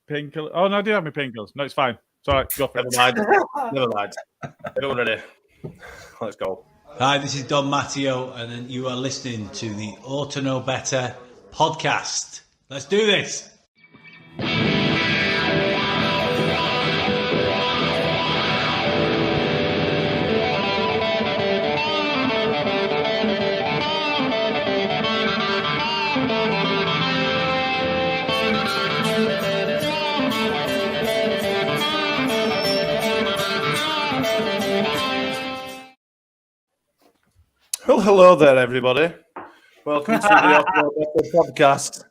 painkillers. Oh, no, I did have my painkillers. No, it's fine. It's all right. Go for it. Never mind. Get ready. Let's go. Hi, this is Don Matteo, and you are listening to the Orta Know Better podcast. Let's do this. Well, hello there, everybody. Welcome to the Orta podcast.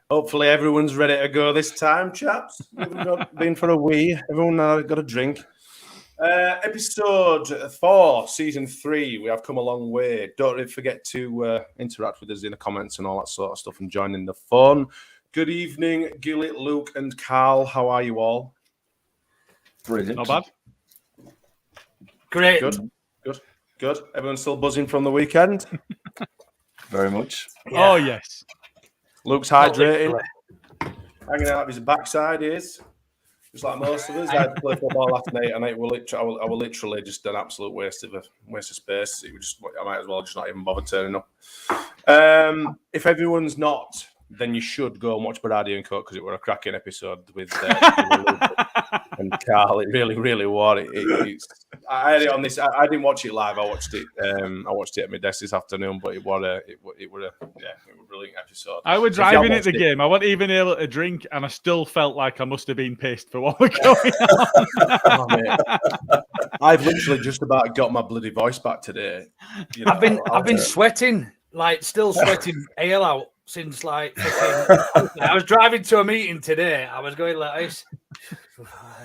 Hopefully, everyone's ready to go this time, chaps. We've been for a wee. Everyone got a drink. Episode 4, season 3. We have come a long way. Don't forget to interact with us in the comments and all that sort of stuff and join in the fun. Good evening, Gillet, Luke, and Carl. How are you all? Brilliant. Not bad. Great. Good. Everyone's still buzzing from the weekend? Very much. Yeah. Oh, yes. Luke's hydrating. Hanging out of his backside, he is. Just like most of us. I had to play football last night, and I was literally just an absolute waste of space. I might as well just not even bother turning up. If everyone's not, then you should go and watch Barnsley and Brighton because it was a cracking episode with and Carl. It really, really was. I had it on this. I didn't watch it live. I watched it at my desk this afternoon. But it was a brilliant episode. I was driving at the game. I wasn't even able to drink, and I still felt like I must have been pissed for what was going on. I've literally just about got my bloody voice back today. You know, I've been sweating, still sweating ale out since I was driving to a meeting today. I was going like this.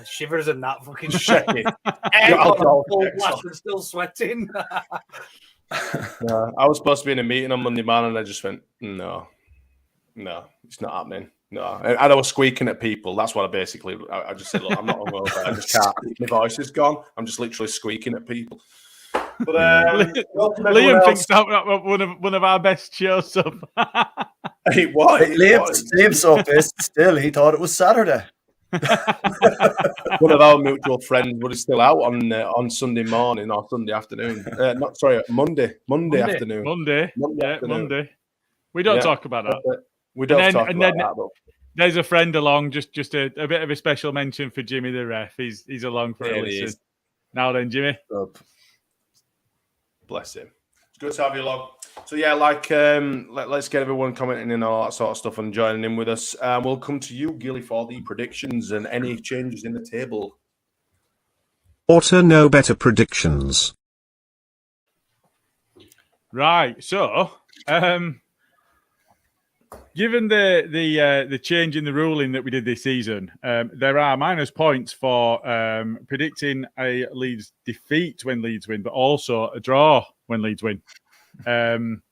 Shivers and that fucking shaking. I'm still sweating. I was supposed to be in a meeting on Monday morning, and I just went, no, it's not happening. No, and I was squeaking at people. That's what I just said, look, I'm not hungover. I just can't. My voice is gone. I'm just literally squeaking at people. But Liam thinks that one of our best shows. Liam's so pissed still. He thought it was Saturday. One of our mutual friends was still out on Sunday morning or Sunday afternoon. Monday afternoon. Monday. We don't talk about that. We don't talk about that. There's a friend along. Just a bit of a special mention for Jimmy the ref. He's along for a listen. Now then, Jimmy. Bless him. It's good to have you along. So yeah, let's get everyone commenting and all that sort of stuff and joining in with us. We'll come to you, Gilly, for the predictions and any changes in the table. Orta Know Better predictions. Right. So, given the change in the ruling that we did this season, there are minus points for predicting a Leeds defeat when Leeds win, but also a draw when Leeds win.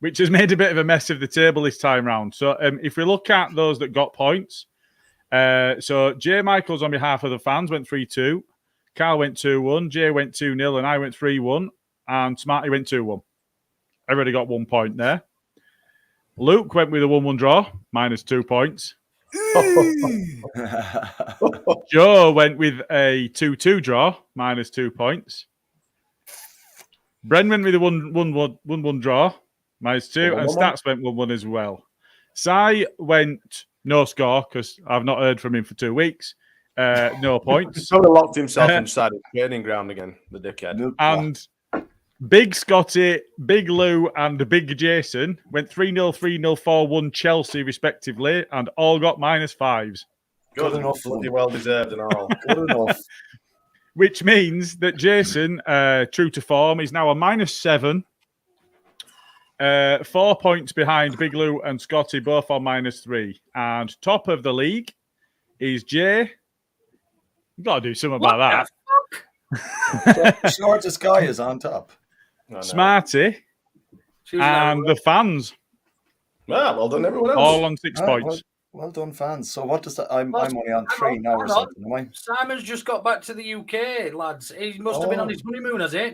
Which has made a bit of a mess of the table this time round. So if we look at those that got points, so Jay Michaels on behalf of the fans went 3-2, Carl went 2-1, Jay went 2-0, and I went 3-1, and Smarty went 2-1. Everybody got 1 point there. Luke went with a 1-1 draw, minus 2 points. Joe went with a 2-2 draw, minus 2 points. Brendan with a 1-1 draw, minus 2, and Stats went 1-1 as well. Sai went no score because I've not heard from him for 2 weeks. No points. He's sort of locked himself inside the training ground again, the dickhead. And Big Scotty, Big Lou, and Big Jason went 3-0, 3-0, 4-1 Chelsea respectively, and all got minus 5s. Good enough, bloody well deserved and all. Good enough. Which means that Jason, true to form, is now a minus 7. 4 points behind Big Lou and Scotty, both on minus 3. And top of the league is Jay. You've got to do something about that. Shortest guy is on top. Smarty and the fans. Well done, everyone else. All on 6 points. Well done, fans. So what does that? I'm only on 3 now or something, am I? Simon's just got back to the UK, lads. He must have been on his honeymoon, has he?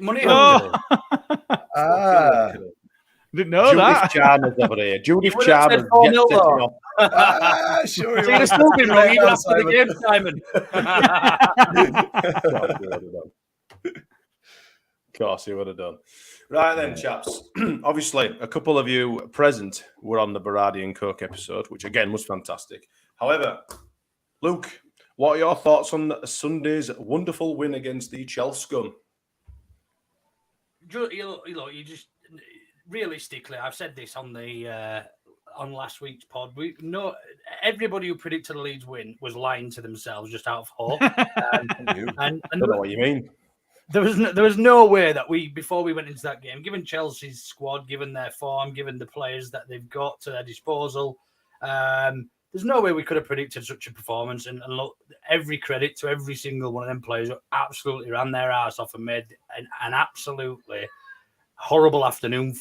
Didn't know Judith that. Chalmers over here. Judith would have said Chalmers. 4-0 Gets though. off. Sure, So you'd have still been wrong even after the game, Simon. Of course, he would have done. Right then, chaps. Obviously, a couple of you present were on the Baradi and Coke episode, which again was fantastic. However, Luke, what are your thoughts on Sunday's wonderful win against the Chelsea scum? You just realistically, I've said this on the on last week's pod. Everybody who predicted a Leeds win was lying to themselves just out of hope. And I don't know what you mean. There was no way that before we went into that game, given Chelsea's squad, given their form, given the players that they've got to their disposal, there's no way we could have predicted such a performance. And look, every credit to every single one of them players who absolutely ran their arse off and made an absolutely horrible afternoon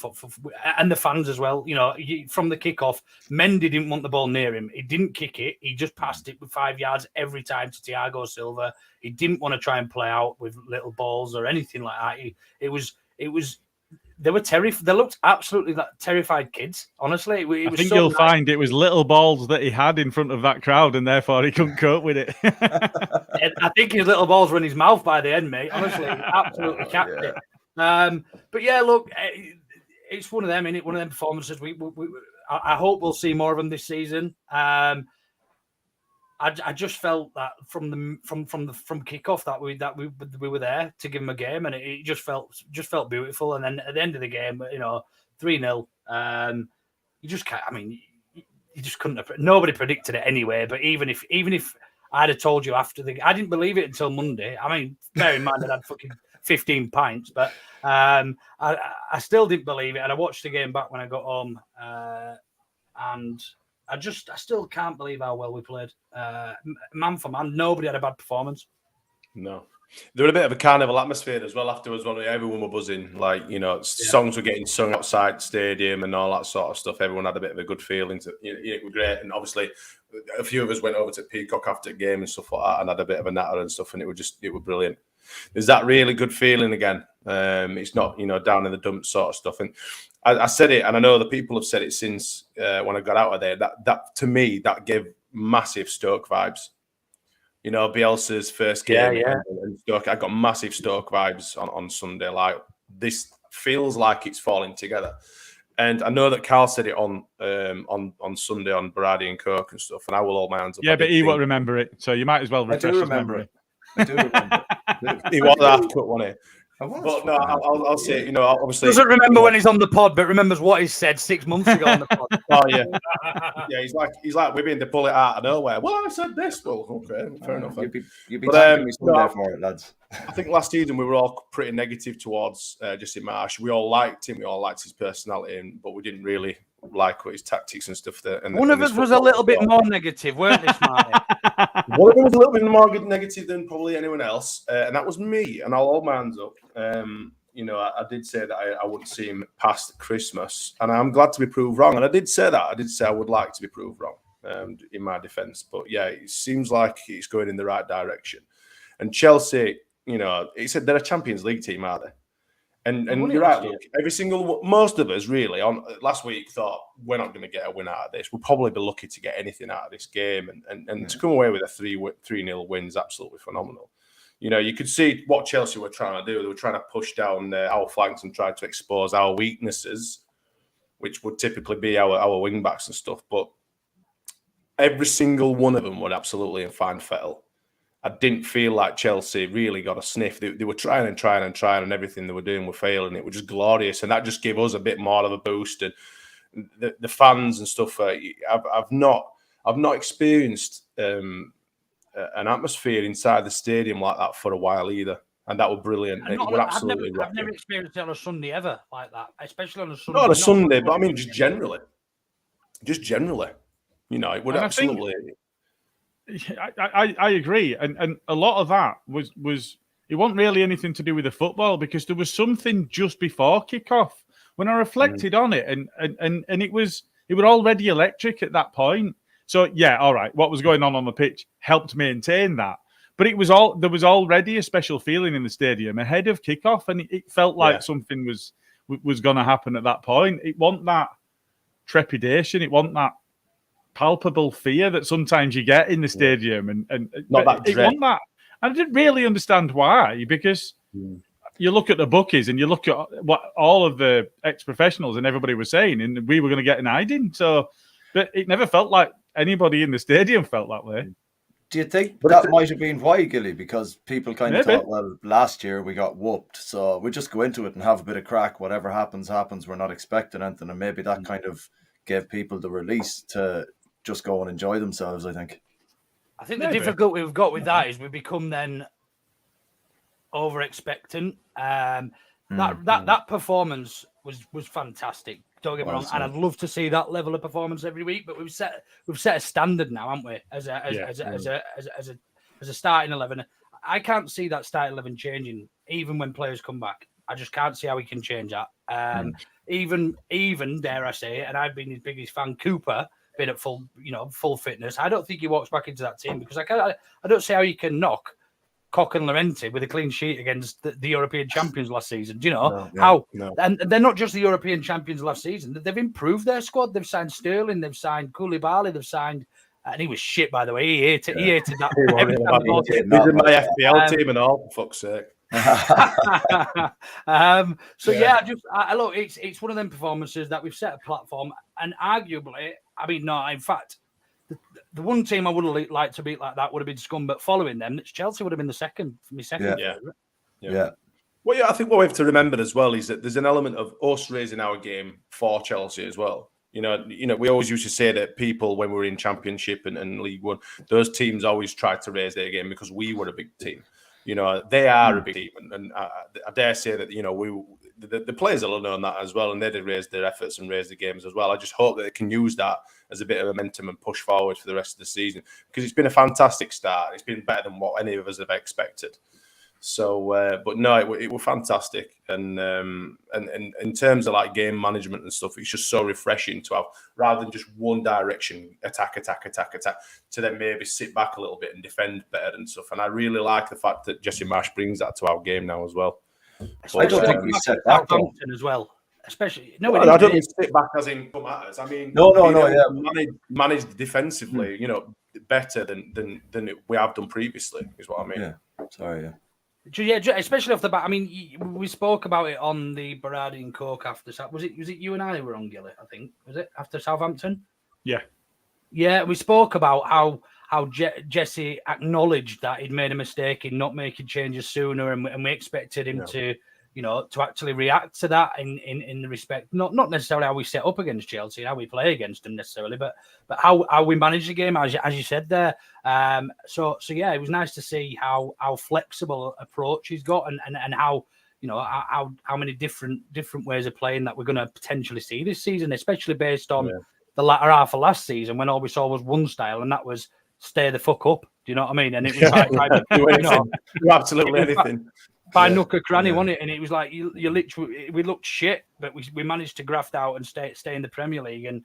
and the fans as well. You know, from the kickoff, Mendy didn't want the ball near him. He didn't kick it. He just passed it with 5 yards every time to Thiago Silva. He didn't want to try and play out with little balls or anything like that. They were terrified. They looked absolutely like terrified kids. Honestly, I think you'll find it was little balls that he had in front of that crowd, and therefore he couldn't cope with it. I think his little balls were in his mouth by the end, mate. Honestly, absolutely capped it. But yeah, look, it's one of them, innit? One of them performances. I hope we'll see more of them this season. I just felt that from kickoff that we were there to give them a game, and it just felt beautiful. And then at the end of the game, 3-0. You just can't. I mean, you just couldn't have. Nobody predicted it anyway. But even if I'd have told you after I didn't believe it until Monday. I mean, bear in mind that I'd fucking 15 pints, but I still didn't believe it. And I watched the game back when I got home, and I still can't believe how well we played. Man for man, nobody had a bad performance. No. There was a bit of a carnival atmosphere as well afterwards when everyone were buzzing. Like, songs were getting sung outside the stadium and all that sort of stuff. Everyone had a bit of a good feeling. It was great. And obviously, a few of us went over to Peacock after the game and stuff like that and had a bit of a natter and stuff. And it was brilliant. There's that really good feeling again. It's not, down in the dumps sort of stuff. And I said it, and I know the people have said it since when I got out of there, that to me, that gave massive Stoke vibes. Bielsa's first game and Stoke, I got massive Stoke vibes on Sunday. Like, this feels like it's falling together. And I know that Carl said it on Sunday on Baradi and Coke and stuff, and I will hold my hands up. Yeah, but he won't remember it, so you might as well refresh his memory. I do remember. He was half cut, wasn't he? But no, I'll say, obviously doesn't remember when he's on the pod, but remembers what he said 6 months ago on the pod. Oh yeah, yeah. He's like we're being to pull it out of nowhere. Well, I said this. Well, okay, fair enough. You'd be thanking me someday for it, lads. I think last season we were all pretty negative towards Justin Marsh. We all liked him. We all liked his personality, but we didn't really like his tactics and stuff. One of us was a little bit more negative, weren't they, Smarty? One of them was a little bit more negative than probably anyone else, and that was me. And I'll hold my hands up. I did say that I wouldn't see him past Christmas, and I'm glad to be proved wrong. And I did say that. I did say I would like to be proved wrong in my defence. But yeah, it seems like it's going in the right direction. And Chelsea, he said they're a Champions League team, aren't they? And you're right, look, most of us really on last week thought we're not going to get a win out of this. We'll probably be lucky to get anything out of this game, and to come away with a 3-0 win is absolutely phenomenal. You could see what Chelsea were trying to do. They were trying to push down our flanks and try to expose our weaknesses, which would typically be our wing backs and stuff. But every single one of them were absolutely in fine fettle. I didn't feel like Chelsea really got a sniff. They were trying, and everything they were doing were failing. It was just glorious, and that just gave us a bit more of a boost. And the fans and stuff, I've not experienced an atmosphere inside the stadium like that for a while either, and that was brilliant. I've never experienced it on a Sunday ever like that, especially on a Sunday. Not on a Sunday, but I mean just generally. It would absolutely. I agree, and a lot of that was it wasn't really anything to do with the football, because there was something just before kickoff when I reflected on it, and it was already electric at that point. So yeah, all right, what was going on the pitch helped maintain that, but there was already a special feeling in the stadium ahead of kickoff, and it felt like something was was going to happen at that point. It wasn't that trepidation. It wasn't that palpable fear that sometimes you get in the stadium, and not that it wasn't that. I didn't really understand why, because you look at the bookies and you look at what all of the ex-professionals and everybody was saying, and we were going to get an hiding. So, but it never felt like anybody in the stadium felt that way. Do you think that might have been why, Gilly? Because people kind of thought, well, last year we got whooped, so we just go into it and have a bit of crack. Whatever happens, happens. We're not expecting anything, and maybe that kind of gave people the release to just go and enjoy themselves, I think. I think the difficulty we've got with that is we become then over-expectant. That performance was fantastic. Don't get me wrong, and I'd love to see that level of performance every week. But we've set a standard now, haven't we? As a starting 11, I can't see that starting 11 changing, even when players come back. I just can't see how we can change that. Even dare I say it, and I've been his biggest fan, Cooper, been at full fitness. I don't think he walks back into that team because I don't see how you can knock Koch and Laurenti with a clean sheet against the European champions last season. Do you know how? No. And they're not just the European champions last season. They've improved their squad. They've signed Sterling. They've signed Koulibaly. They've signed, and he was shit, by the way. He hated that. He's in my FPL team and all, for fuck's sake. Look, it's one of them performances that we've set a platform, and arguably, in fact, the one team I would have liked to beat like that would have been Scum, but following them, Chelsea would have been the second. Yeah. Well, I think what we have to remember as well is that there's an element of us raising our game for Chelsea as well. You know, we always used to say that people, when we were in Championship and League One, those teams always tried to raise their game because we were a big team. You know, they are a big team, and I dare say that the players will know that as well, and they did raise their efforts and raise the games as well. I just hope that they can use that as a bit of momentum and push forward for the rest of the season, because it's been a fantastic start. It's been better than what any of us have expected. So, but no, it was fantastic, and in terms of like game management and stuff, it's just so refreshing to have, rather than just one direction, attack, to then maybe sit back a little bit and defend better and stuff. And I really like the fact that Jesse Marsh brings that to our game now as well. I don't think we set back as well. Especially, I don't mean sit back as in come at us. I mean, managed defensively, better than we have done previously, is what I mean. Yeah, sorry, yeah. Yeah, especially off the bat. I mean, we spoke about it on the Berardi and Coke after. Was it you and I who were on, Gilly? I think, was it after Southampton? Yeah. We spoke about how Jesse acknowledged that he'd made a mistake in not making changes sooner, and we expected him to actually react to that in the respect, not necessarily how we set up against Chelsea, how we play against them necessarily, but how we manage the game, as you said there. So yeah, it was nice to see how flexible approach he's got, and how how many different ways of playing that we're going to potentially see this season, especially based on the latter half of last season, when all we saw was one style, and that was stay the fuck up. Do you know what I mean? And it was do absolutely anything. By nook or cranny, wasn't it? And it was like you literally, we looked shit, but we managed to graft out and stay in the Premier League. And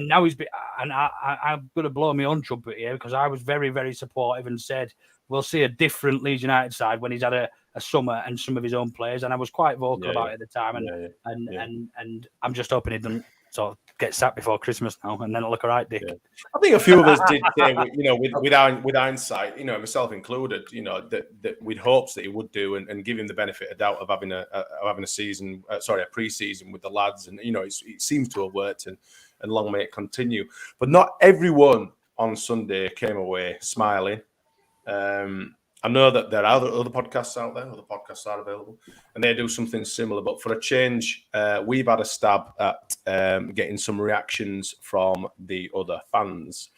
now he's been, and I'm going to blow my own trumpet here, because I was very, very supportive and said we'll see a different Leeds United side when he's had a summer and some of his own players. And I was quite vocal about it at the time. And I'm just hoping he doesn't sort of get sacked before Christmas now, and then it'll look all right, Dick. Yeah. I think a few of us did say, with hindsight, myself included, that we'd hopes that he would do, and give him the benefit of doubt of having a season, a pre-season with the lads, and it seems to have worked, and long may it continue. But not everyone on Sunday came away smiling. I know that there are other podcasts out there, other podcasts are available, and they do something similar. But for a change, we've had a stab at getting some reactions from the other fans.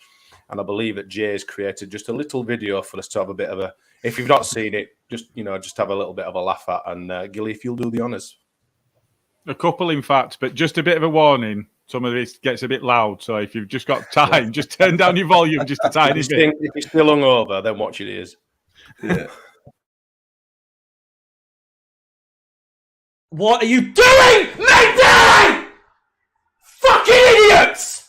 And I believe that Jay's created just a little video for us to have a bit of a, if you've not seen it, just have a little bit of a laugh at. And Gilly, if you'll do the honours. A couple, in fact, but just a bit of a warning. Some of this gets a bit loud, so if you've just got time, just turn down your volume just a tiny bit. If you're still hungover, then watch your ears. Yeah. What are you doing, matey? Fucking idiots!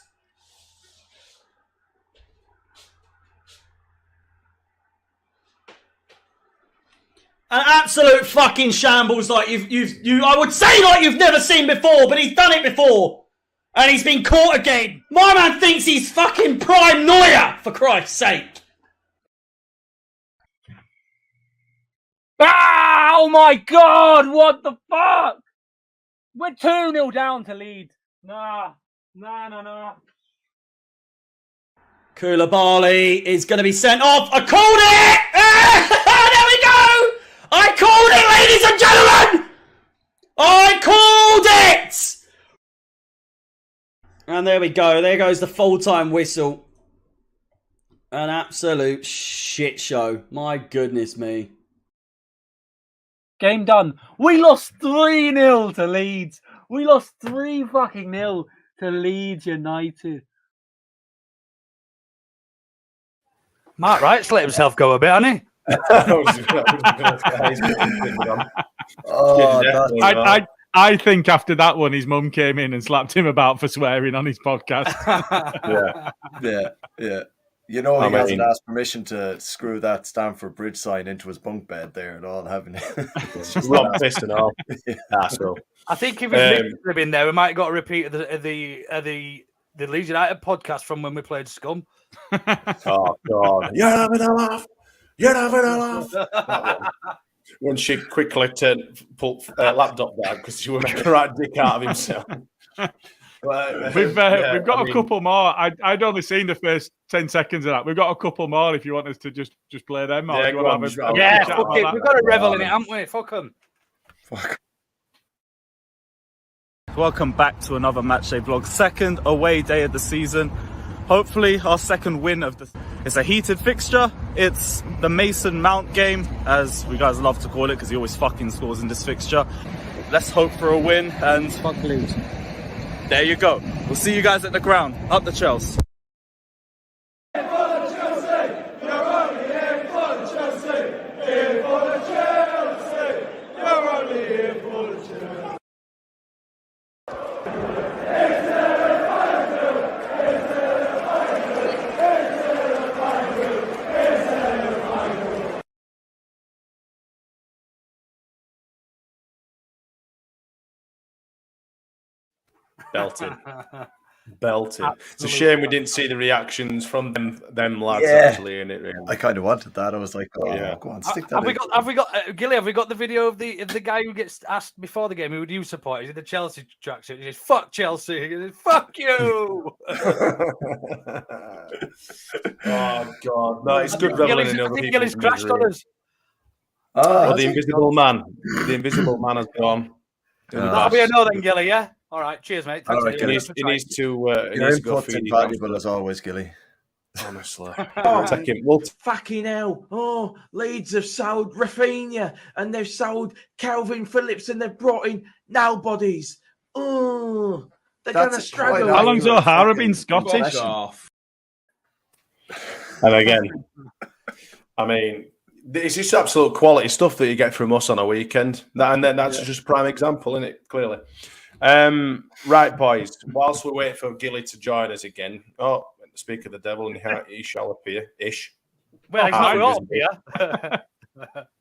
An absolute fucking shambles like I would say like you've never seen before, but he's done it before. And he's been caught again. My man thinks he's fucking prime Neuer, for Christ's sake. Ah, oh my God, what the fuck? We're 2-0 down to Leeds. Nah. Koulibaly is going to be sent off. I called it! There we go! I called it, ladies and gentlemen! I called it! And there we go. There goes the full-time whistle. An absolute shit show. My goodness me. Game done. We lost 3-0 to Leeds. We lost 3-0 to Leeds United. Mark Wright's let himself go a bit, hasn't he? I think after that one, his mum came in and slapped him about for swearing on his podcast. Yeah. You know, he hasn't asked permission to screw that Stamford Bridge sign into his bunk bed there at all, haven't he? It's just not pissed and all. Asshole. I think if he's been there, we might have got a repeat of the Leeds United podcast from when we played Scum. Oh, God. You're having a laugh. You're having a laugh. When she quickly pulled laptop down because she was making a right dick out of himself. We've got a couple more. I'd only seen the first 10 seconds of that. We've got a couple more if you want us to just play them. Yeah, fuck it. We've got to revel in it, haven't we? Fuck them. Welcome back to another Matchday vlog. Second away day of the season. Hopefully our second win of the... It's a heated fixture. It's the Mason Mount game, as we guys love to call it, because he always fucking scores in this fixture. Let's hope for a win and... Fuck Leeds. There you go. We'll see you guys at the ground. Up the Chelsea. Belting. It's a shame we didn't see the reactions from them lads actually in it. Really. I kind of wanted that. I was like, go on, stick that. Have we got Gilly? Have we got the video of the guy who gets asked before the game who would you support? Is it the Chelsea tracksuit? He says, "Fuck Chelsea." He says, "Fuck you." Oh God, no, it's good reveling in other people's Gilly's crashed on us. The Invisible Man. The Invisible Man has gone. That'll be a no then, Gilly. Yeah. All right, cheers, mate. All right, he needs to. Your input's invaluable as always, Gilly. Honestly, take him. Fucking hell! Oh, Leeds have sold Rafinha and they've sold Calvin Phillips and they've brought in nobodies. Oh, they're going to struggle. How long's O'Hara been Scottish? And again, I mean, it's just absolute quality stuff that you get from us on a weekend. That's just a prime example, isn't it? Clearly. Right, boys. Whilst we wait for Gilly to join us again. Oh, speak of the devil, and he shall appear. Ish. Well, he's not up here.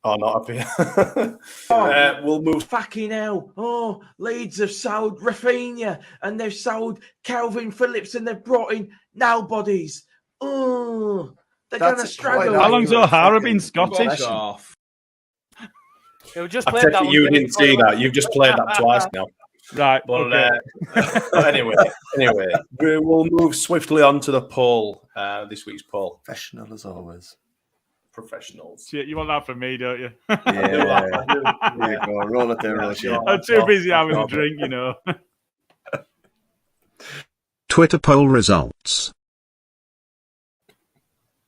Not up here. We'll move. Fucking hell! Oh, Leeds have sold Rafinha and they've sold Calvin Phillips and they've brought in nobodies. Oh, they're going to struggle. How long's O'Hara been Scottish? Just I take it you didn't see that. You've just played that twice now. Right. But anyway, we will move swiftly on to the poll. This week's poll. Professional as always. Professionals. Shit, you want that from me, don't you? Yeah. There you go. Roll it there, Roger. I'm too busy having a drink, you know. Twitter poll results.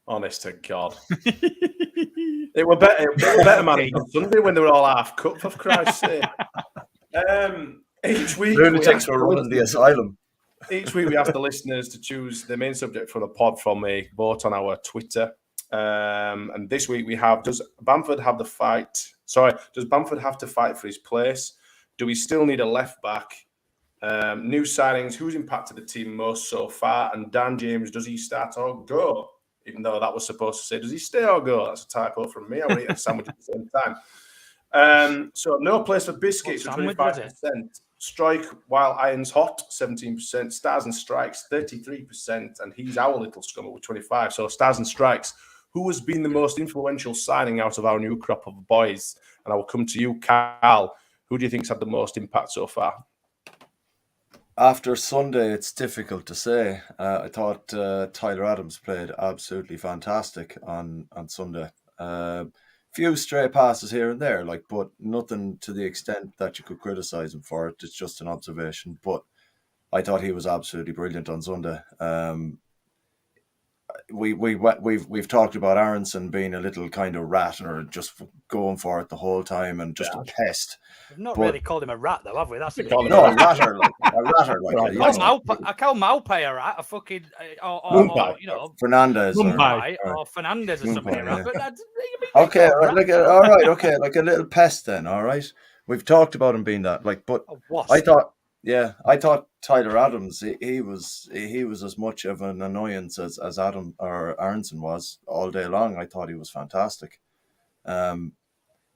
Honest to God. It were better man on Sunday when they were all half cut, for Christ's sake. Each week, lunatics were running the asylum. Each week, we ask the listeners to choose the main subject for the pod from a vote on our Twitter. And this week we have: does Bamford have to fight for his place? Do we still need a left back? New signings: who's impacted the team most so far? And Dan James: does he start or go? Even though that was supposed to say, does he stay or go? That's a typo from me. I want to eat a sandwich at the same time. So no place for biscuits at 25%. Strike while iron's hot, 17%. Stars and strikes, 33%. And he's our little scummer with 25%. So stars and strikes, who has been the most influential signing out of our new crop of boys? And I will come to you, Carl. Who do you think's had the most impact so far? After Sunday, it's difficult to say. I thought Tyler Adams played absolutely fantastic on Sunday. Few stray passes here and there, but nothing to the extent that you could criticise him for it. It's just an observation. But I thought he was absolutely brilliant on Sunday. We've talked about Aronson being a little kind of rat or just going for it the whole time and just a pest. We've not really called him a rat, though, have we? That's a ratter. I call Maupay a rat, a fucking or Fernandez or Fernandez or something. Okay, all right, okay, like a little pest then. All right, we've talked about him being that, but I thought Tyler Adams, he was as much of an annoyance as Adam or Aronson was all day long. I thought he was fantastic.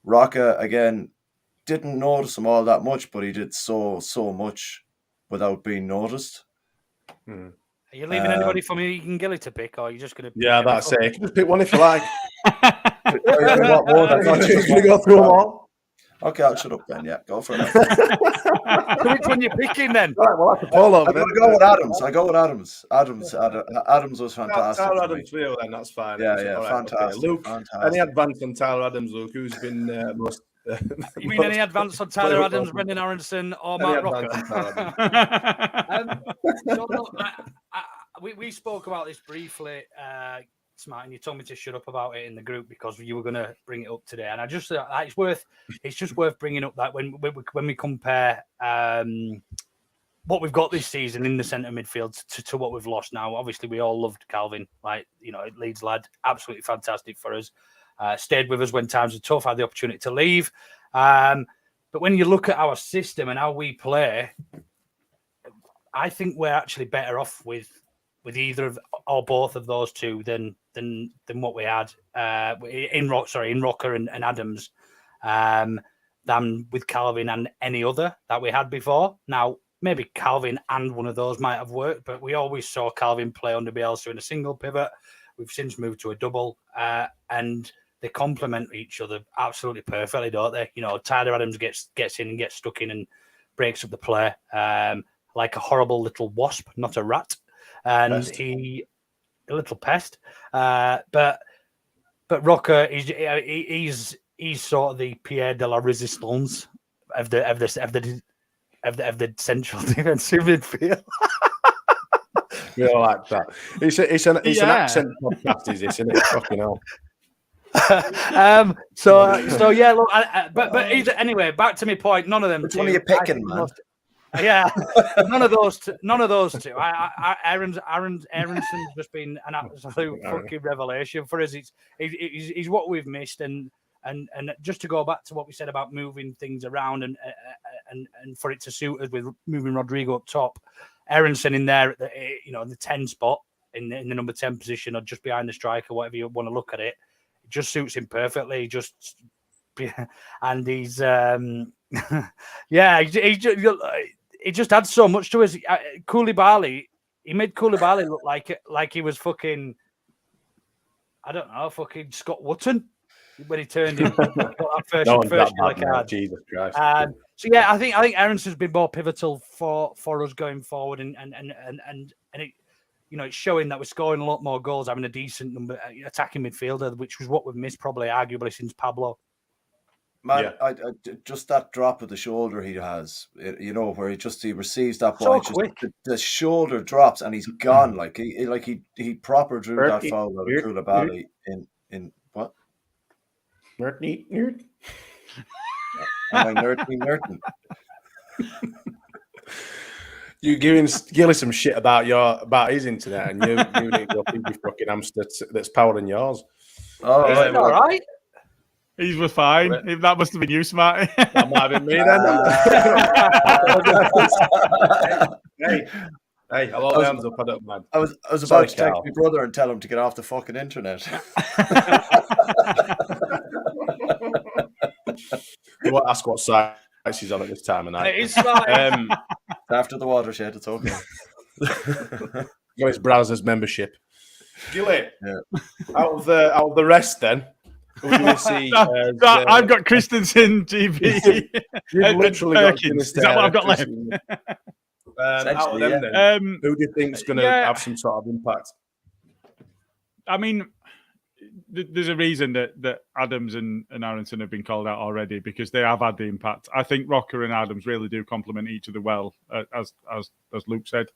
Rocca, again, didn't notice him all that much, but he did so much without being noticed. Are you leaving anybody for me Egan Gilly to pick, or are you just going to? Yeah, that's it. You can just pick one if you like. What more? I'm going to go through them all. Okay, I'll shut up then. Yeah, go for it. So which one you picking then? Right, well, that's a poll over. I'm going to go with Adams. I go with Adams. Adams was fantastic. Tyler Adams for you then, that's fine. Yeah, right, fantastic. Okay. Luke, fantastic. Any advance on Tyler Adams, Luke? Who's been most... You mean any advance on Tyler Adams, Brendan Aronson, or Mark Rocker? We spoke about this briefly, Smart, and you told me to shut up about it in the group because you were going to bring it up today. And I just it's just worth bringing up that when we compare what we've got this season in the centre midfield to what we've lost now. Obviously, we all loved Calvin, Leeds lad, absolutely fantastic for us. Stayed with us when times were tough, had the opportunity to leave. But when you look at our system and how we play, I think we're actually better off with either of or both of those two than what we had in Rocker and Adams, than with Calvin and any other that we had before. Now, maybe Calvin and one of those might have worked, but we always saw Calvin play under Bielsa in a single pivot. We've since moved to a double, and they complement each other absolutely perfectly, don't they? Tyler Adams gets in and gets stuck in and breaks up the play like a horrible little wasp, not a rat. And a little pest. But Rocker he's sort of the Pierre de la Resistance of the central defensive midfield. We all like that. It's an accent podcast, is this? Isn't it? Fucking hell. So yeah, look, but anyway, back to my point. None of them. Which one are you picking, man? Yeah, none of those two. Aronson's just been an absolute fucking revelation for us. He's what we've missed, and just to go back to what we said about moving things around and for it to suit us with moving Rodrigo up top, Aronson in there at the 10 spot in the number 10 position or just behind the striker, whatever you want to look at it, it just suits him perfectly. And he's he just adds so much to us. Koulibaly, he made Koulibaly look like he was fucking, I don't know, fucking Scott Wootton when he turned him. first card. Jesus Christ. So yeah, I think Aronson's been more pivotal for us going forward, and it, it's showing that we're scoring a lot more goals, having a decent number attacking midfielder, which was what we've missed probably arguably since Pablo. Man, I just that drop of the shoulder he has, where he receives that ball, so the shoulder drops and he's gone. He proper drew that foul out of Koulibaly in what? Nerd. Am I nerding? You giving Gilly some shit about his internet, and you need to think your fucking hamster that's powering yours. Oh, all right. He was fine. That must have been you, Smarty. That might have been me then. Hey, I'll hold my hands up. I don't mind. I was about to text my brother and tell him to get off the fucking internet. won't ask what site she's on at this time of night. It's fine. After the watershed, it's okay. Got his browser's membership. Gilly, out of the rest then, who do we see? I've got Christensen, GB. You've literally got Perkins. Is that what I've got left? Out of them, then, who do you think's going to have some sort of impact? I mean, there's a reason that Adams and Aronson have been called out already, because they have had the impact. I think Rocker and Adams really do complement each other well, as Luke said.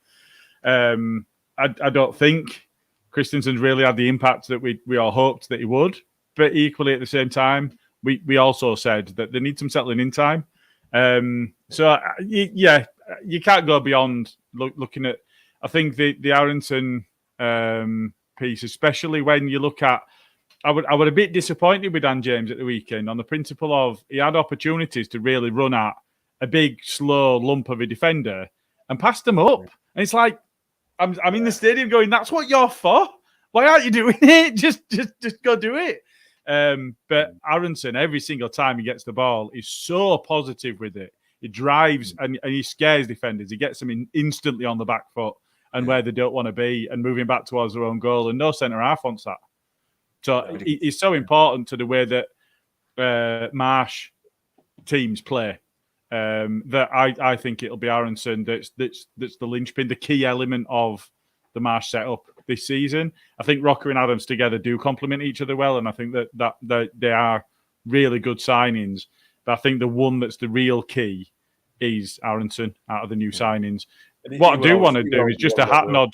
I don't think Christensen's really had the impact that we all hoped that he would, but equally at the same time, we also said that they need some settling in time. You can't go beyond looking at. I think the Aronson piece, especially when you look at. I was a bit disappointed with Dan James at the weekend on the principle of he had opportunities to really run at a big, slow lump of a defender and passed them up. And it's like, I'm in the stadium going, that's what you're for? Why aren't you doing it? Just go do it. But Aronson, every single time he gets the ball, is so positive with it. He drives and he scares defenders. He gets them instantly on the back foot and where they don't want to be and moving back towards their own goal. And no centre-half wants that. So he's so important to the way that Marsh teams play that I think it'll be Aronson that's the linchpin, the key element of the Marsh setup this season. I think Rocker and Adams together do complement each other well, and I think that they are really good signings. But I think the one that's the real key is Aronson out of the new signings. What I do want to do is just a hat nod.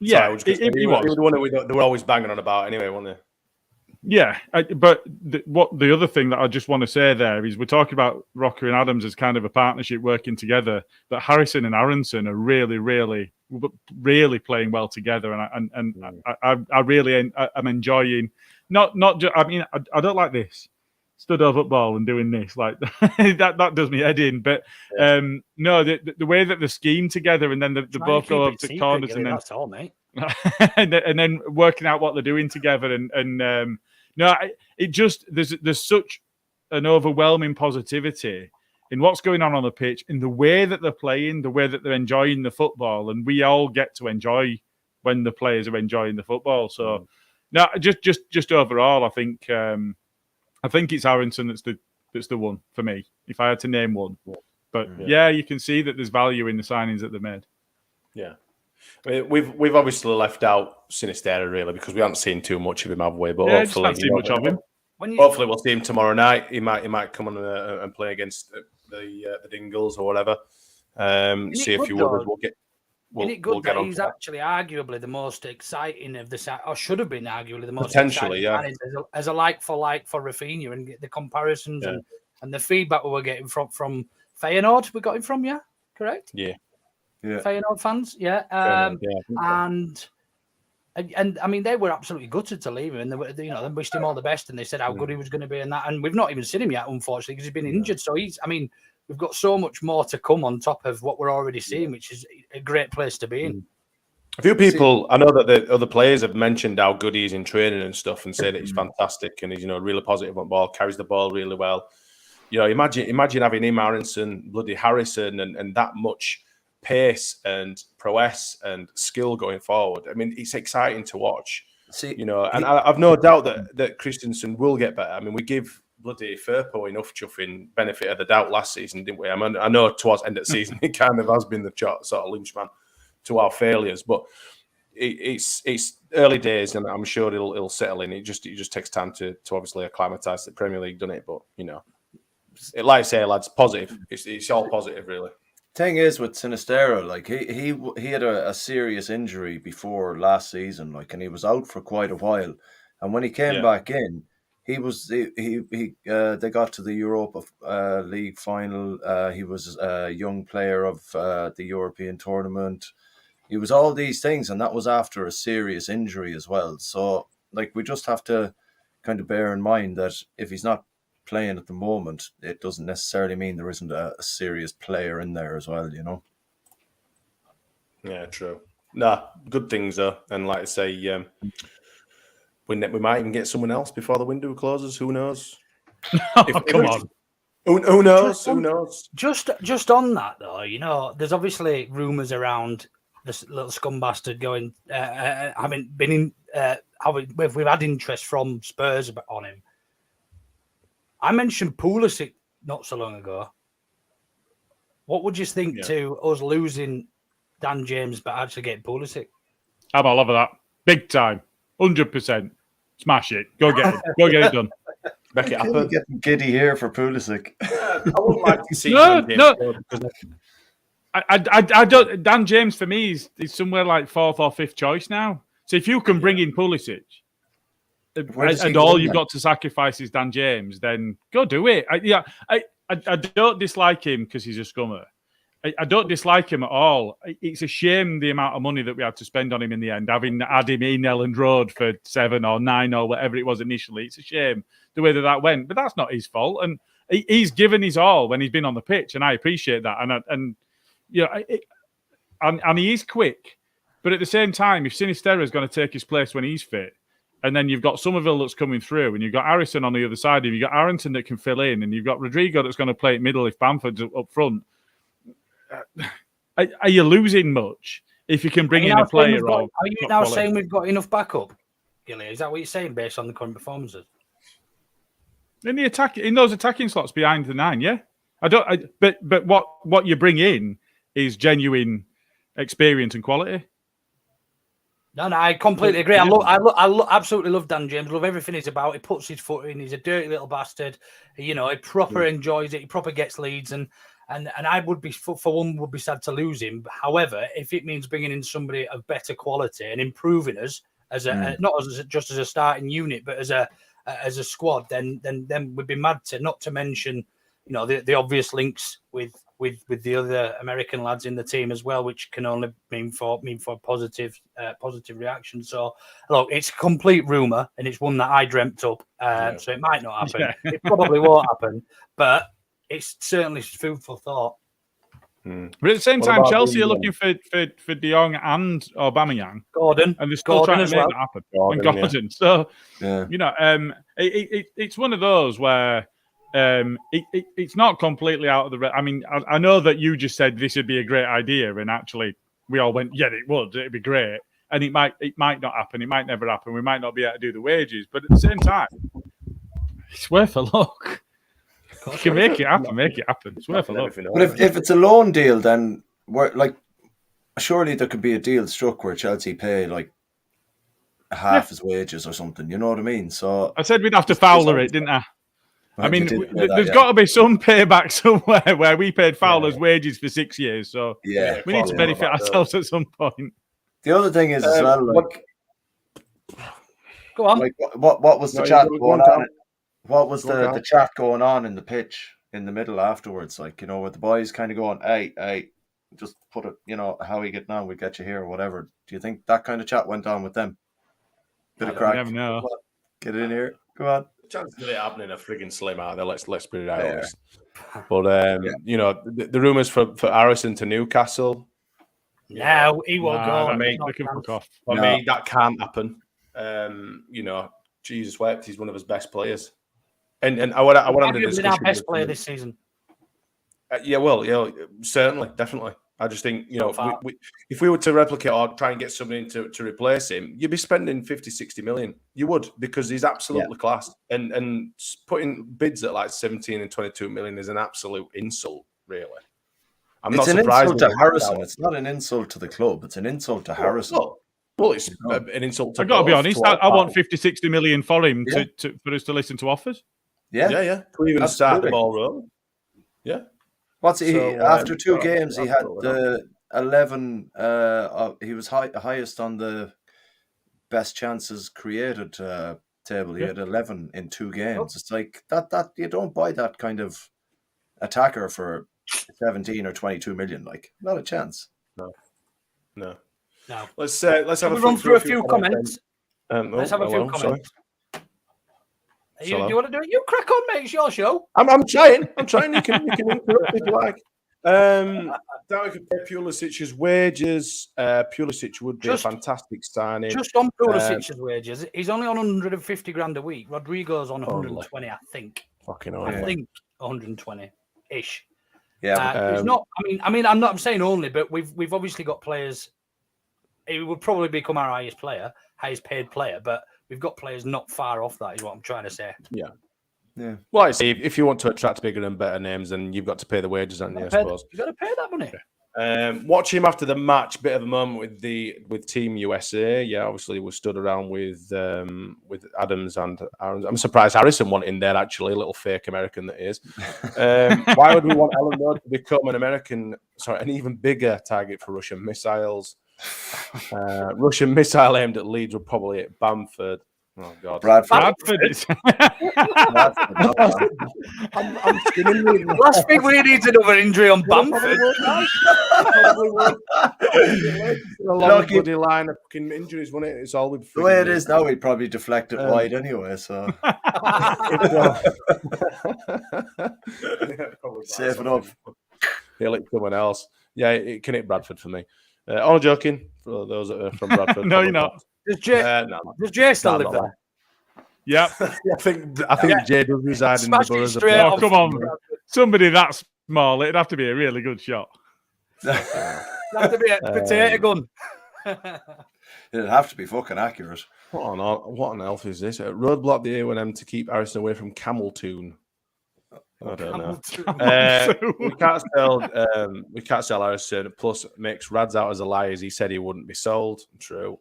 Yeah, he was the one that they were always banging on about anyway, weren't they? Yeah, but the other thing that I just want to say there is we're talking about Rocker and Adams as kind of a partnership working together, but Harrison and Aronson are really, really, really playing well together, and I really am enjoying. Not just. I mean, I don't like this stood over football and doing this like that does me head in. But no, the way that the scheme together and then the both go over to corners and then that's all, mate. and then working out what they're doing together and no, it just there's such an overwhelming positivity in what's going on the pitch, in the way that they're playing, the way that they're enjoying the football, and we all get to enjoy when the players are enjoying the football. So no, just overall, I think it's Aronson that's the one for me, if I had to name one. But yeah, you can see that there's value in the signings that they made. Yeah, I mean, we've obviously left out Sinisterra really because we haven't seen too much of him, have we? But hopefully, see much of him. Hopefully, we'll see him tomorrow night. He might come on and play against the Dingles or whatever. See a few others. Isn't it good that he's actually arguably the most exciting of the or should have been arguably the most potentially, exciting as a like for Rafinha, and get the comparisons and the feedback we were getting from Feyenoord. We got him from, correct? Yeah. Feyenoord fans, and I mean they were absolutely gutted to leave him, and they wished him all the best, and they said how good he was going to be, and that. And we've not even seen him yet, unfortunately, because he's been injured. So we've got so much more to come on top of what we're already seeing, which is a great place to be in. A few people, I know that the other players have mentioned how good he is in training and stuff, and say that he's fantastic and he's really positive on ball, carries the ball really well. Imagine having him, Aronson, bloody Harrison, and that much pace and prowess and skill going forward. I mean, it's exciting to watch. And I've no doubt that Christensen will get better. I mean, we give bloody Firpo enough chuffing benefit of the doubt last season, didn't we? I mean, I know towards the end of the season he kind of has been the sort of linchman to our failures, but it's early days, and I'm sure it'll settle in. It just takes time to obviously acclimatise to the Premier League, doesn't it? But like I say, lads, positive. It's all positive, really. Thing is with Sinisterra, like he had a serious injury before last season, like, and he was out for quite a while. And when he came back in, they got to the Europa League final. He was a young player of the European tournament. He was all these things, and that was after a serious injury as well. So, like, we just have to kind of bear in mind that if he's not playing at the moment, it doesn't necessarily mean there isn't a serious player in there as well, Yeah, true. Nah, good things though, and like I say, we might even get someone else before the window closes. Who knows? Come on. Who knows? Who knows? Just on that though, there's obviously rumours around this little scum bastard going, having been in, we've had interest from Spurs on him. I mentioned Pulisic not so long ago. What would you think to us losing Dan James but actually getting Pulisic? I'm all over that. Big time. 100%. Smash it. Go get it. Go get it done. Make it happen. Getting giddy here for Pulisic. I would like to see no. I don't. Dan James for me is somewhere like 4th or 5th choice now. So if you can bring in Pulisic, and all you've got to sacrifice is Dan James, then go do it. I don't dislike him because he's a scummer. I don't dislike him at all. It's a shame the amount of money that we had to spend on him in the end, having had him in Elland Road for 7 or 9 or whatever it was initially. It's a shame the way that went, but that's not his fault. And he's given his all when he's been on the pitch, and I appreciate that. And he is quick, but at the same time, if Sinisterra is going to take his place when he's fit, and then you've got Somerville that's coming through, and you've got Harrison on the other side, and you've got Arrington that can fill in, and you've got Rodrigo that's going to play at middle if Bamford's up front. Are you losing much if you can bring in a player? Are you now saying we've got enough backup, Gilly? Is that what you're saying based on the current performances? In those attacking slots behind the 9, yeah. But what you bring in is genuine experience and quality. No, I completely agree. I absolutely love Dan James. Love everything he's about. He puts his foot in. He's a dirty little bastard. He proper enjoys it. He proper gets leads, and I would be for one would be sad to lose him. However, if it means bringing in somebody of better quality and improving us as not just as a starting unit, but as a squad, then we'd be mad to. Not to mention, the obvious links with the other American lads in the team as well, which can only mean for positive reaction. So look, it's a complete rumor, and it's one that I dreamt up. So it might not happen. Yeah. It probably won't happen, but it's certainly food for thought. But at the same time, Chelsea are looking for De Jong and Aubameyang, Gordon, and they're still trying to make that happen. Gordon. So it's one of those where. It's not completely out of the. I mean, I know that you just said this would be a great idea, and actually, we all went, "Yeah, it would. It'd be great." And it might not happen. It might never happen. We might not be able to do the wages, but at the same time, it's worth a look. You can make it happen. Make it happen. It's worth a look. But if it's a loan deal, then surely there could be a deal struck where Chelsea pay like half his wages or something. You know what I mean? So I said we'd have to Fowler it, didn't I? I mean, there's got to be some payback somewhere where we paid Fowler's wages for 6 years. So we need to benefit ourselves at some point. The other thing is as well, go on. Like, what was the chat going on? What was the chat going on in the pitch in the middle afterwards? Like, with the boys kind of going, hey, just put it, how we getting on? We get you here or whatever. Do you think that kind of chat went on with them? Bit of crack. Never know. Get it in here. Go on. Chances of it happening are frigging slim out there. Let's put it out. Honest. But the rumours for Harrison to Newcastle. No, he won't go. I mean, that can't happen. Jesus wept. He's one of his best players. And I want to discuss our best player this season. Certainly, definitely. I just think, if we were to replicate or try and get somebody to replace him, you'd be spending 50, 60 million. You would, because he's absolutely class. And putting bids at like 17 and 22 million is an absolute insult, really. It's an insult to Harrison. It's not an insult to the club. It's an insult to Harrison. Well, it's an insult to I've got to be honest. I want 50, 60 million for him for us to listen to offers. Yeah. Can we even start the ball rolling? Yeah. What's he? After 2 games, he had 11. He was highest on the best chances created table. He had 11 in 2 games. It's like that. You don't buy that kind of attacker for 17 or 22 million. Like, not a chance. No. Let's have run through a few comments. Let's have a few comments. Sorry. You want to do it? You crack on, mate. It's your show. I'm trying. You can interrupt if you like. That we could pay Pulisic's wages. Pulisic would be a fantastic signing. Just on Pulisic's wages, he's only on 150 grand a week. Rodrigo's on 120, I think. Fucking hell. I think. 120-ish. Yeah, it's not. I'm saying only, but we've obviously got players. It would probably become our highest paid player, but we've got players not far off that. Is what I'm trying to say. Yeah. Yeah. Well, I see. If you want to attract bigger and better names, then you've got to pay the wages, haven't you? I suppose you've got to pay that money. Watch him after the match. Bit of a moment with Team USA. Yeah, obviously we stood around with Adams and Aaron. I'm surprised Harrison wasn't in there. Actually, a little fake American that is. Why would we want Alan Road to become an even bigger target for Russian missiles? Russian missile aimed at Leeds would probably hit Bamford. Oh God, Bradford. I'm skimming. Last week we needed another injury on Bamford. A long bloody line of fucking injuries, wasn't it? It's all with the way it is now. We'd probably deflect it wide anyway. So save it up. He'll hit someone else. Yeah, it can hit Bradford for me. All joking for those that are from Bradford. No, you're not. Does Jay still live there? Yep. I think Jay does reside in the boroughs of Oh, come on. Somebody that small, it'd have to be a really good shot. It'd have to be a potato gun. It'd have to be fucking accurate. What on earth is this? Roadblock the A1M to keep Harrison away from Cameltoon. I don't know. We can't sell Harrison. Plus, makes Rads out as a liar. As he said he wouldn't be sold. True.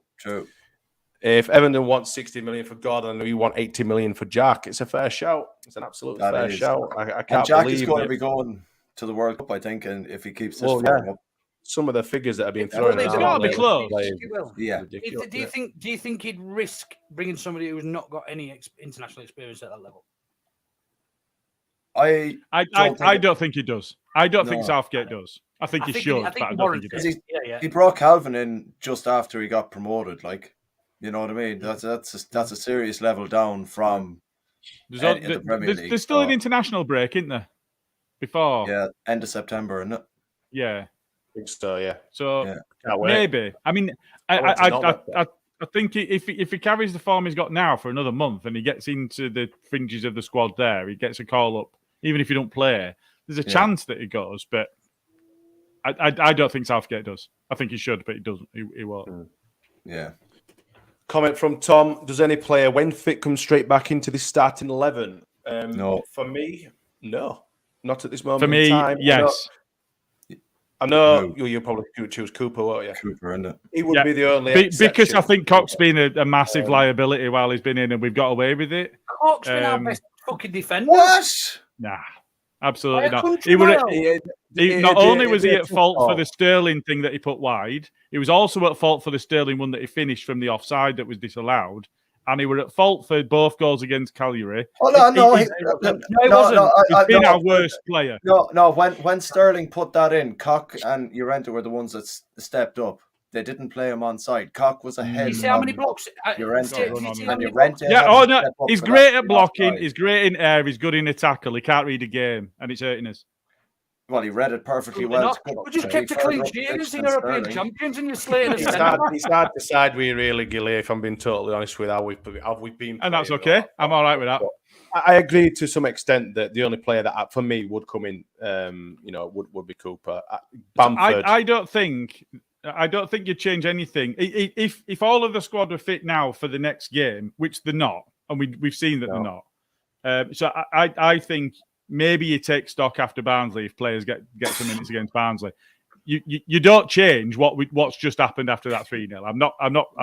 If Everton wants 60 million for Gordon and we want 80 million for Jack, it's a fair shout. It's an absolute fair shout. I can't Jack believe is going to it. be going to the World Cup, I think, and if he keeps this up. Some of the figures that have been thrown it's got to be close. Yeah. Do you think he'd risk bringing somebody who's not got any international experience at that level? I don't think he does. I don't think Southgate does. I think he should, but I don't think he does. He brought Calvin in just after he got promoted. Like, you know what I mean? That's a serious level down from the Premier League. There's still an international break, isn't there? Before end of September, isn't it? Yeah, I think so. Yeah. So maybe. I mean, I think if he carries the form he's got now for another month and he gets into the fringes of the squad there, he gets a call up. Even if you don't play, there's a chance that he goes. But I don't think Southgate does. I think he should, but he doesn't. He won't. Yeah. Comment from Tom: does any player, when fit, come straight back into the starting 11? No. For me, no. Not at this moment. For me, in time. yes. I know you probably choose Cooper, won't you? Cooper, isn't it? He would be the only because I think Cox's been a massive liability while he's been in, and we've got away with it. Cox's been our best fucking defender. What? Nah, absolutely not. Not only was he at fault for the Sterling thing that he put wide, he was also at fault for the Sterling one that he finished from the offside that was disallowed. And he were at fault for both goals against Cagliari. Oh no, he wasn't. He's been our worst player. No. When Sterling put that in, Cock and Llorente were the ones that stepped up. They didn't play him on side. Cock was ahead. You see how many blocks? Llorente. He's great at blocking. He's great in air. He's good in a tackle. He can't read a game, and it's hurting us. Well, he read it perfectly well. We just kept a clean sheet against the European champions, and you're slating us. It's hard to side with really, Gilly, if I'm being totally honest with how we've been. And that's okay. I'm all right with that. I agree to some extent that the only player that for me would come in, would be Cooper. Bamford. I don't think you change anything. If all of the squad were fit now for the next game, which they're not, and we've seen that they're not. So I think maybe you take stock after Barnsley if players get some minutes against Barnsley. You don't change what's just happened after that 3-0. I'm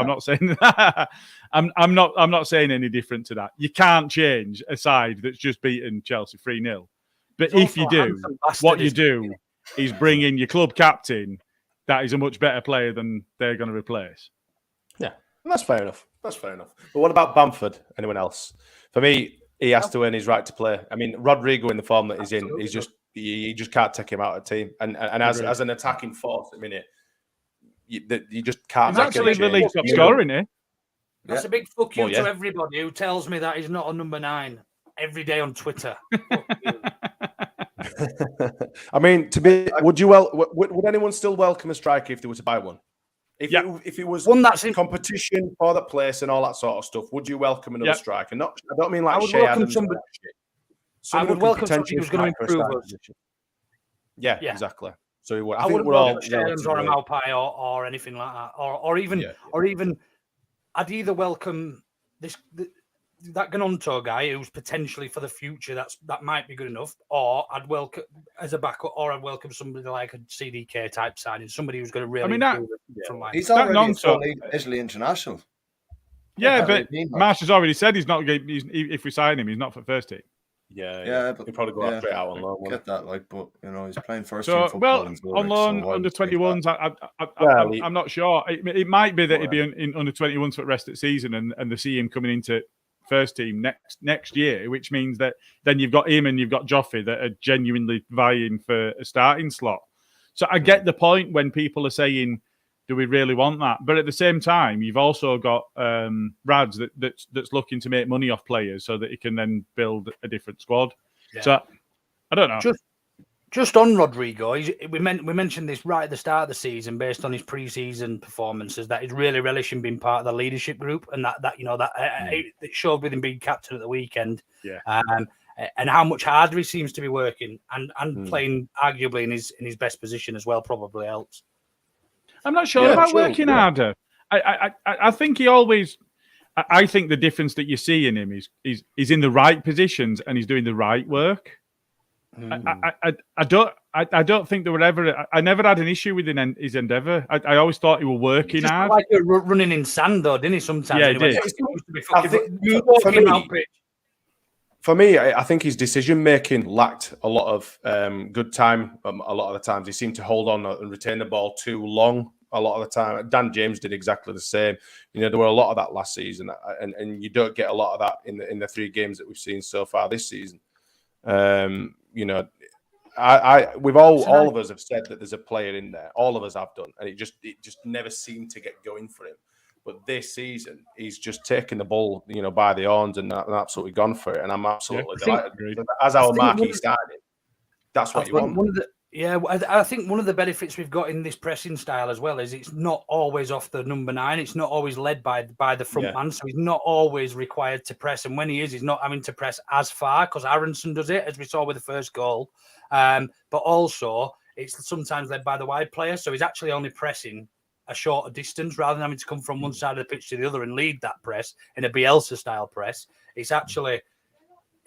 not saying that. I'm not saying any different to that. You can't change a side that's just beaten Chelsea 3-0. But if you do, what you do is bring in your club captain. That is a much better player than they're going to replace. Yeah, that's fair enough. But what about Bamford? Anyone else? For me, he has to earn his right to play. I mean, Rodrigo in the form that he's in, you just can't take him out of the team. And as an attacking force at the minute, you just can't. He's actually the league top scorer, isn't he? That's a big fuck you to everybody who tells me that he's not a number 9 every day on Twitter. I mean, would anyone still welcome a striker if they were to buy one? If it was one that's in competition for the place and all that sort of stuff, would you welcome another striker? I don't mean like I would Shea welcome Adams. somebody. I would welcome somebody who's going to improve us. Yeah, exactly. So I wouldn't welcome Shellens or a Maupai or anything like that, or even I'd either welcome that Ganonto guy who's potentially for the future that might be good enough, or I'd welcome as a backup, or I'd welcome somebody like a CDK type signing, somebody who's going to really improve it from he's already a full Italy international. Yeah, but Marsh has already said he's not. If we sign him, he's not for first team. Yeah, but he'll probably go straight out on loan. Get that, but he's playing first team football. On loan under 21s. I'm not sure. It might be that he'd be in under 21s for the rest of the season, and they see him coming into first team next year, which means that then you've got him and you've got Joffrey that are genuinely vying for a starting slot. So I get the point when people are saying, do we really want that? But at the same time, you've also got Rads that's looking to make money off players so that he can then build a different squad. Yeah. So I don't know. Just on Rodrigo, we mentioned this right at the start of the season, based on his pre-season performances, that he's really relishing being part of the leadership group, and that it showed with him being captain at the weekend. Yeah. And how much harder he seems to be working and playing arguably in his best position as well probably helps. I'm not sure about working harder. I think he always. I think the difference that you see in him is he's in the right positions and he's doing the right work. I don't think there were ever. I never had an issue with his endeavour. I always thought he was working hard. Like running in sand, though, didn't he? Sometimes. Yeah, he did. For me, I think his decision making lacked a lot of good time. A lot of the times, he seemed to hold on and retain the ball too long. A lot of the time, Dan James did exactly the same. There were a lot of that last season, and you don't get a lot of that in the 3 games that we've seen so far this season. We've all of us have said that there's a player in there. All of us have done, and it just never seemed to get going for him. But this season, he's just taken the ball, by the horns and absolutely gone for it. And I'm absolutely delighted. As our marquee started, that's what you want. I think one of the benefits we've got in this pressing style as well is it's not always off the number 9. It's not always led by the front man. So he's not always required to press. And when he is, he's not having to press as far because Aronson does it, as we saw with the first goal. But also, it's sometimes led by the wide player. So he's actually only pressing a shorter distance rather than having to come from one side of the pitch to the other and lead that press in a Bielsa-style press. It's actually...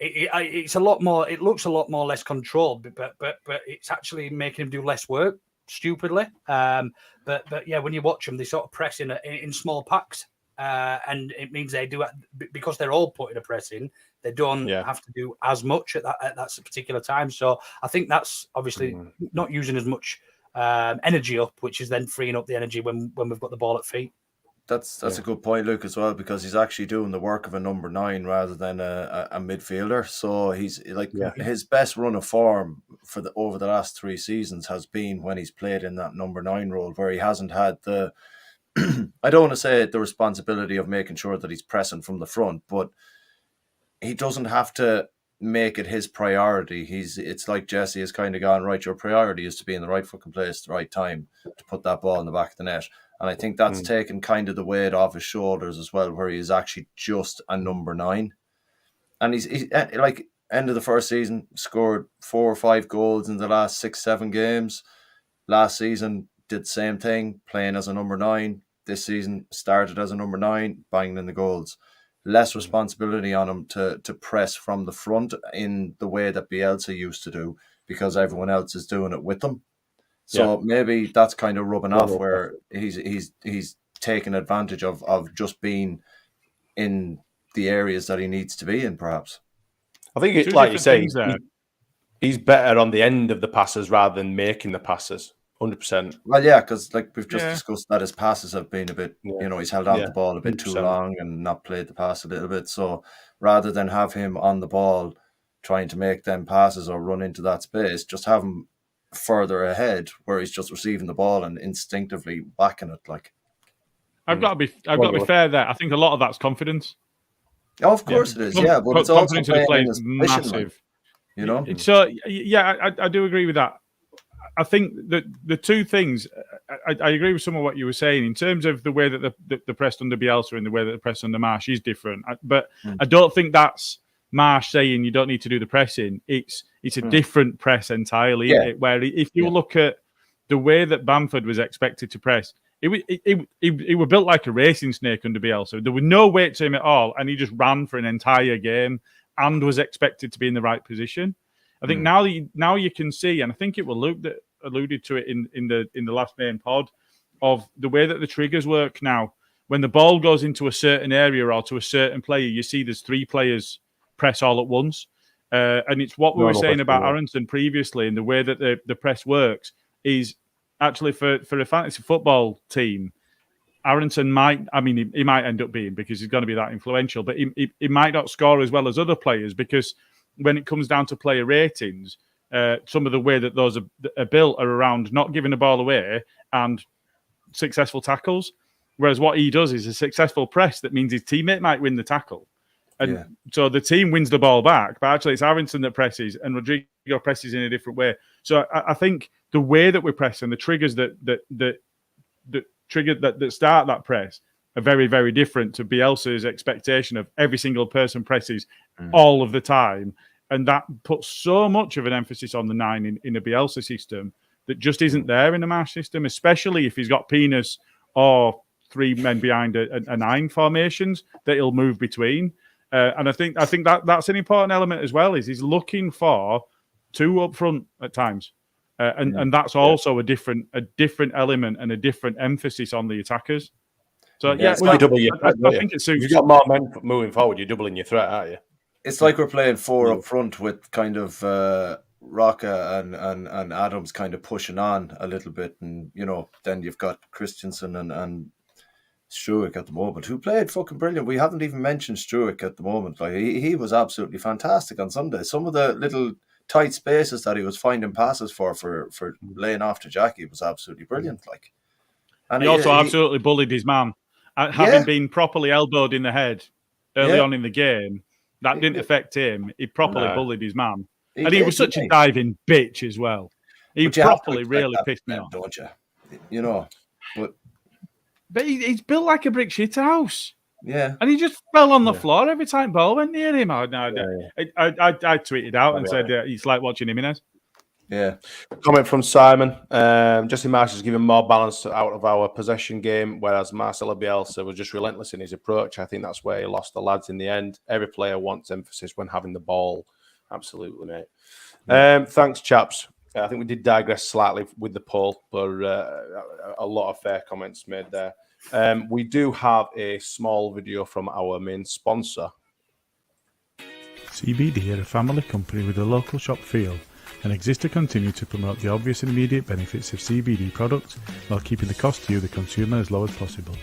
It's a lot more. It looks a lot more less controlled, but it's actually making him do less work stupidly. But when you watch them, they sort of press in small packs, and it means they do, because they're all putting a press in. They don't have to do as much at that particular time. So I think that's obviously not using as much energy up, which is then freeing up the energy when we've got the ball at feet. That's a good point, Luke, as well, because he's actually doing the work of a number 9 rather than a midfielder. So he's his best run of form over the last 3 seasons has been when he's played in that number 9 role, where he hasn't had the I don't want to say the responsibility of making sure that he's pressing from the front, but he doesn't have to make it his priority. It's like Jesse has kind of gone, right, your priority is to be in the right fucking place at the right time to put that ball in the back of the net. And I think that's taken kind of the weight off his shoulders as well, where he is actually just a number 9. And he's like, end of the first season, scored 4 or 5 goals in the last 6-7 games. Last season, did the same thing, playing as a number 9. This season, started as a number 9, banging in the goals. Less responsibility on him to press from the front in the way that Bielsa used to do, because everyone else is doing it with them. So maybe that's kind of rubbing off, where he's taking advantage of just being in the areas that he needs to be in, perhaps. I think it's like you say, he's better on the end of the passes rather than making the passes. 100%. Well, yeah, because like we've just discussed that his passes have been a bit, he's held on the ball a bit 100%. Too long and not played the pass a little bit. So rather than have him on the ball trying to make them passes or run into that space, just have him further ahead where he's just receiving the ball and instinctively whacking it. Like, I've got to be fair there. I think a lot of that's confidence. Oh, of course it is, but it's also confidence in the play is massive. So I do agree with that. I think that the two things, I agree with some of what you were saying in terms of the way that the press under Bielsa and the way that the press under Marsh is different. But I don't think that's Marsh saying you don't need to do the pressing. It's a different press entirely. Yeah. Where if you look at the way that Bamford was expected to press, it was built like a racing snake under Bielsa. There was no weight to him at all, and he just ran for an entire game and was expected to be in the right position. I think now you can see, and I think it was Luke that alluded to it in the last main pod, of the way that the triggers work now. When the ball goes into a certain area or to a certain player, you see there's 3 players press all at once. And it's what we were saying about Aronson previously, and the way that the press works is actually for a fantasy football team, Aronson might end up being, because he's going to be that influential, but he might not score as well as other players, because when it comes down to player ratings, some of the way that those are built are around not giving the ball away and successful tackles. Whereas what he does is a successful press that means his teammate might win the tackle. And so the team wins the ball back, but actually it's Aronson that presses and Rodrigo presses in a different way. So I think the way that we press and the triggers that start that press are very, very different to Bielsa's expectation of every single person presses all of the time. And that puts so much of an emphasis on the 9 in a Bielsa system that just isn't there in the Marsh system, especially if he's got Penis or 3 men behind a 9 formations that he'll move between. And I think that's an important element as well, is he's looking for 2 up front at times. And that's also a different element and a different emphasis on the attackers. So I think it suits. You've got more men moving forward, you're doubling your threat, aren't you? It's like we're playing 4 up front with kind of Rocca and Adams kind of pushing on a little bit, and then you've got Christensen and Struick at the moment, who played fucking brilliant. We haven't even mentioned Struick at the moment. Like he was absolutely fantastic on Sunday. Some of the little tight spaces that he was finding passes for laying off to Jackie was absolutely brilliant. Like, and he also absolutely bullied his man, having been properly elbowed in the head early on in the game. That didn't affect him. He properly bullied his man, and he was such a diving bitch as well. He properly really pissed me off, don't you? But he's built like a brick shit house. Yeah. And he just fell on the floor every time ball went near him. I tweeted out and said it's like watching Jimenez. Yeah. Comment from Simon. Jesse Marsh is giving more balance out of our possession game, whereas Marcelo Bielsa was just relentless in his approach. I think that's where he lost the lads in the end. Every player wants emphasis when having the ball. Absolutely, mate. Thanks, chaps. I think we did digress slightly with the poll, but a lot of fair comments made there. We do have a small video from our main sponsor. CBD are a family company with a local shop feel and exist to continue to promote the obvious and immediate benefits of CBD products while keeping the cost to you, the consumer, as low as possible.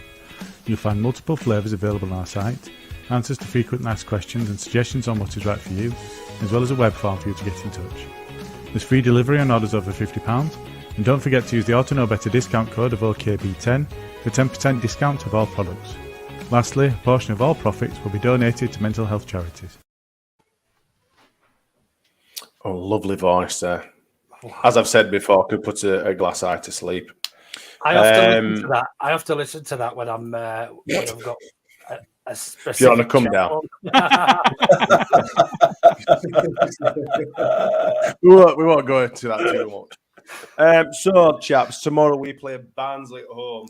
You'll find multiple flavours available on our site, answers to frequent asked questions and suggestions on what is right for you, as well as a web form for you to get in touch. There's free delivery on orders over £50, and don't forget to use the Orta No Better discount code of OKB10 for 10% discount of all products. Lastly, a portion of all profits will be donated to mental health charities. Oh, lovely voice there. As I've said before, could put a glass eye to sleep. I have to listen to that when I'm when I've got a specific. If you want to come down. we won't go into that too much. So, chaps, tomorrow we play Barnsley at home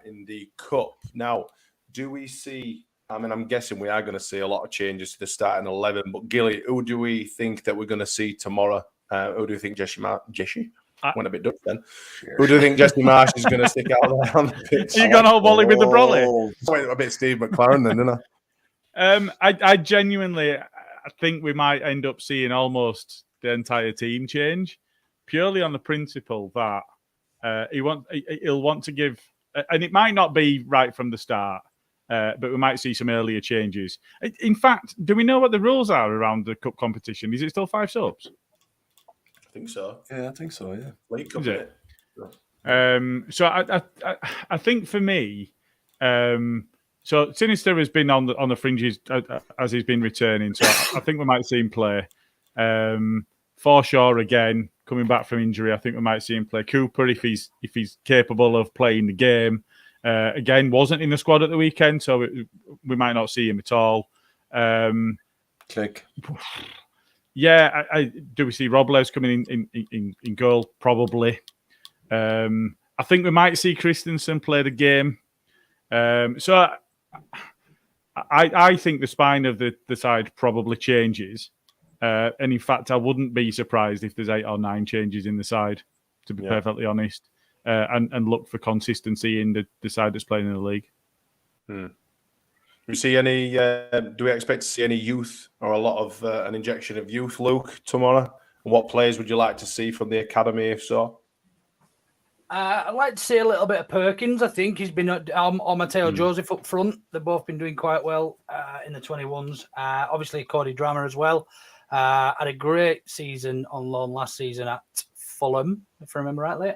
in the Cup. Now, do we see... I'm guessing we are going to see a lot of changes to the starting 11. But Gilly, who do we think that we're going to see tomorrow? Who do you think Jesse? Went a bit Dutch then. Sure. Who do you think Jesse Marsh is going to stick out there on the pitch? Are you going to volley with the brolly? A bit Steve McLaren then, didn't I? I genuinely, I think we might end up seeing almost the entire team change, purely on the principle that he'll want to give, and it might not be right from the start. But we might see some earlier changes. In fact, do we know what the rules are around the cup competition? Is it still 5 subs? I think so. Yeah, I think so. Yeah. Late Cup, is it? So I think for me, so Sinister has been on the fringes as he's been returning. So I think we might see him play. Forshaw again coming back from injury. I think we might see him play. Cooper if he's capable of playing the game. Again, wasn't in the squad at the weekend, so we might not see him at all. Click. Yeah, do we see Roblev coming in goal? Probably. I think we might see Christensen play the game. So I think the spine of the side probably changes. And in fact, I wouldn't be surprised if there's 8 or 9 changes in the side, to be perfectly honest. And look for consistency in the side that's playing in the league. Do we see any? Do we expect to see any youth or a lot of an injection of youth, Luke, tomorrow? And what players would you like to see from the academy, if so? I'd like to see a little bit of Perkins. I think he's been or Matteo Joseph up front. They've both been doing quite well in the 21s. Obviously, Cody Drammer as well. Had a great season on loan last season at Fulham, if I remember rightly.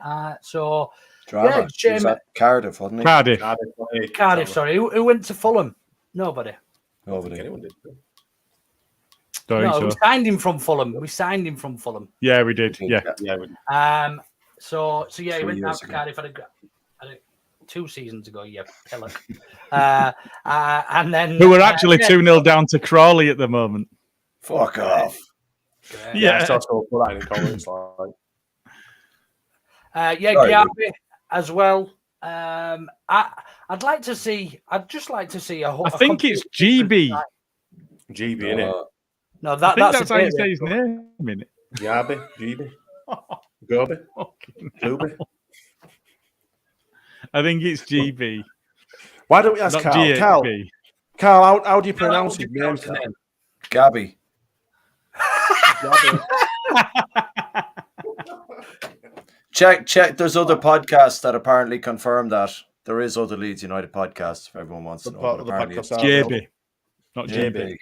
Drama. Yeah, was at Cardiff, wasn't he? Cardiff, sorry. Who went to Fulham? Nobody. Anyone did. We signed him from Fulham. Yeah, we did. Yeah. We did. So yeah, he went down to Cardiff. Had a 2 seasons ago. Yeah, killer. And then who were actually 2-0 down to Crawley at the moment. Fuck off. Yeah. Giabi as well. I'd just like to see a whole. I think it's GB. GB, innit? No, that's how you say his name, innit? Giabi, GB. Gobi. Gobi. I think it's GB. Why don't we ask Carl? Carl, how do you pronounce his name? Gabby. Check. There's other podcasts that apparently confirm that there is other Leeds United podcasts. If everyone wants to know, but apparently it's JB, not JB.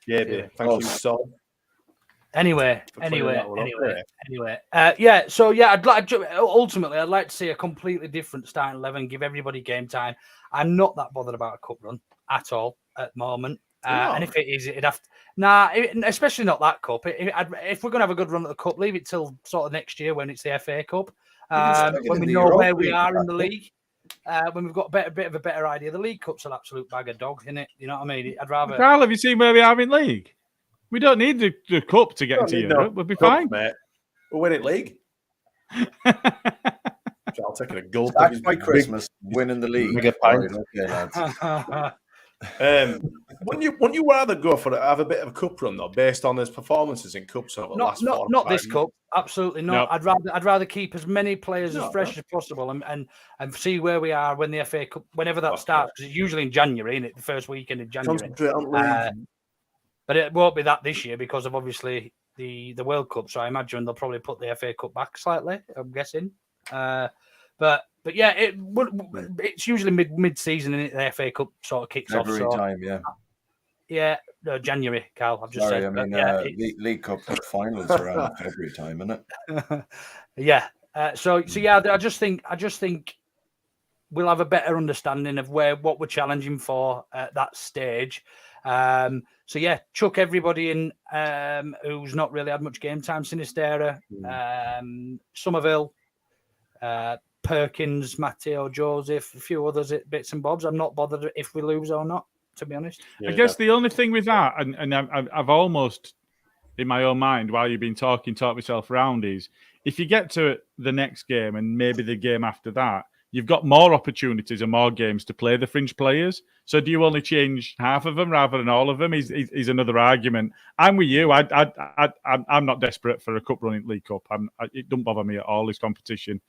JB. Thank you, son. Anyway. Ultimately, I'd like to see a completely different starting 11. Give everybody game time. I'm not that bothered about a cup run at all at the moment. And if it is, it'd have to, especially not that cup. If we're going to have a good run at the cup, leave it till sort of next year when it's the FA Cup, when we know where we are in the league, when we've got a bit of a better idea. The League Cup's an absolute bag of dog, isn't it? You know what I mean? I'd rather. Carl, have you seen where we are in league? We don't need the cup to get into Europe. We'll be fine, mate. We'll win it league. I'll take it a goal. That's my Christmas, winning the league. Wouldn't you rather go for have a bit of a cup run though, based on his performances in cups over the last 4 or 5 not this years? cup, absolutely not. No. I'd rather keep as many players as fresh as possible and see where we are when the FA Cup, whenever that starts, because it's usually in January, isn't it? The first weekend in January. But it won't be that this year because of obviously the World Cup. So I imagine they'll probably put the FA Cup back slightly, I'm guessing. But yeah, it's usually mid-season, and the FA Cup sort of kicks off. February time, yeah. Yeah, no, January, Carl. I've just Sorry, said. I mean, League Cup finals around February time, isn't it? Yeah. So yeah, I just think we'll have a better understanding of what we're challenging for at that stage. So yeah, chuck everybody in who's not really had much game time. Sinistera, Somerville, Perkins, Matteo Joseph, a few others, bits and bobs. I'm not bothered if we lose or not, to be honest. I guess the only thing with that, and I've almost, in my own mind, while you've been talk myself around, is if you get to the next game and maybe the game after that, you've got more opportunities and more games to play the fringe players. So do you only change half of them rather than all of them? Is another argument. I'm with you. I'm not desperate for a cup running League Cup. It don't bother me at all, this competition.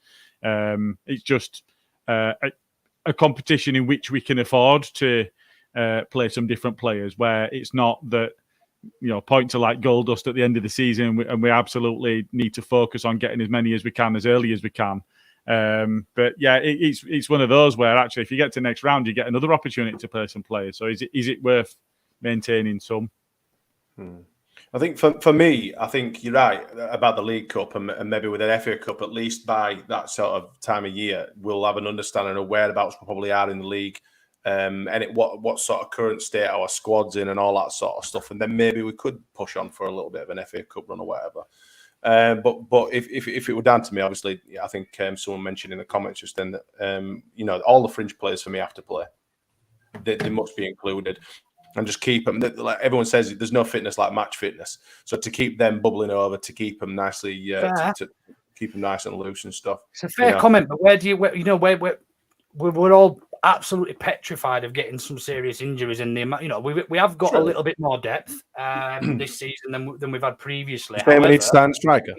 It's just a competition in which we can afford to play some different players, where it's not that, point to like goal dust at the end of the season, and we absolutely need to focus on getting as many as we can as early as we can. But yeah, it's one of those where actually if you get to the next round, you get another opportunity to play some players. So is it worth maintaining some? I think for me, I think you're right about the League Cup, and maybe with an FA Cup, at least by that sort of time of year, we'll have an understanding of whereabouts we probably are in the league, and what sort of current state our squad's in and all that sort of stuff. And then maybe we could push on for a little bit of an FA Cup run or whatever. But if it were down to me, obviously, I think someone mentioned in the comments just then that all the fringe players for me have to play. They must be included. and just keep them. Like everyone says, there's no fitness like match fitness. So to keep them bubbling over, to keep them nicely, to keep them nice and loose and stuff. It's a fair comment, but we're all absolutely petrified of getting some serious injuries in the. We have got a little bit more depth this season than we've had previously. However, need to stand striker.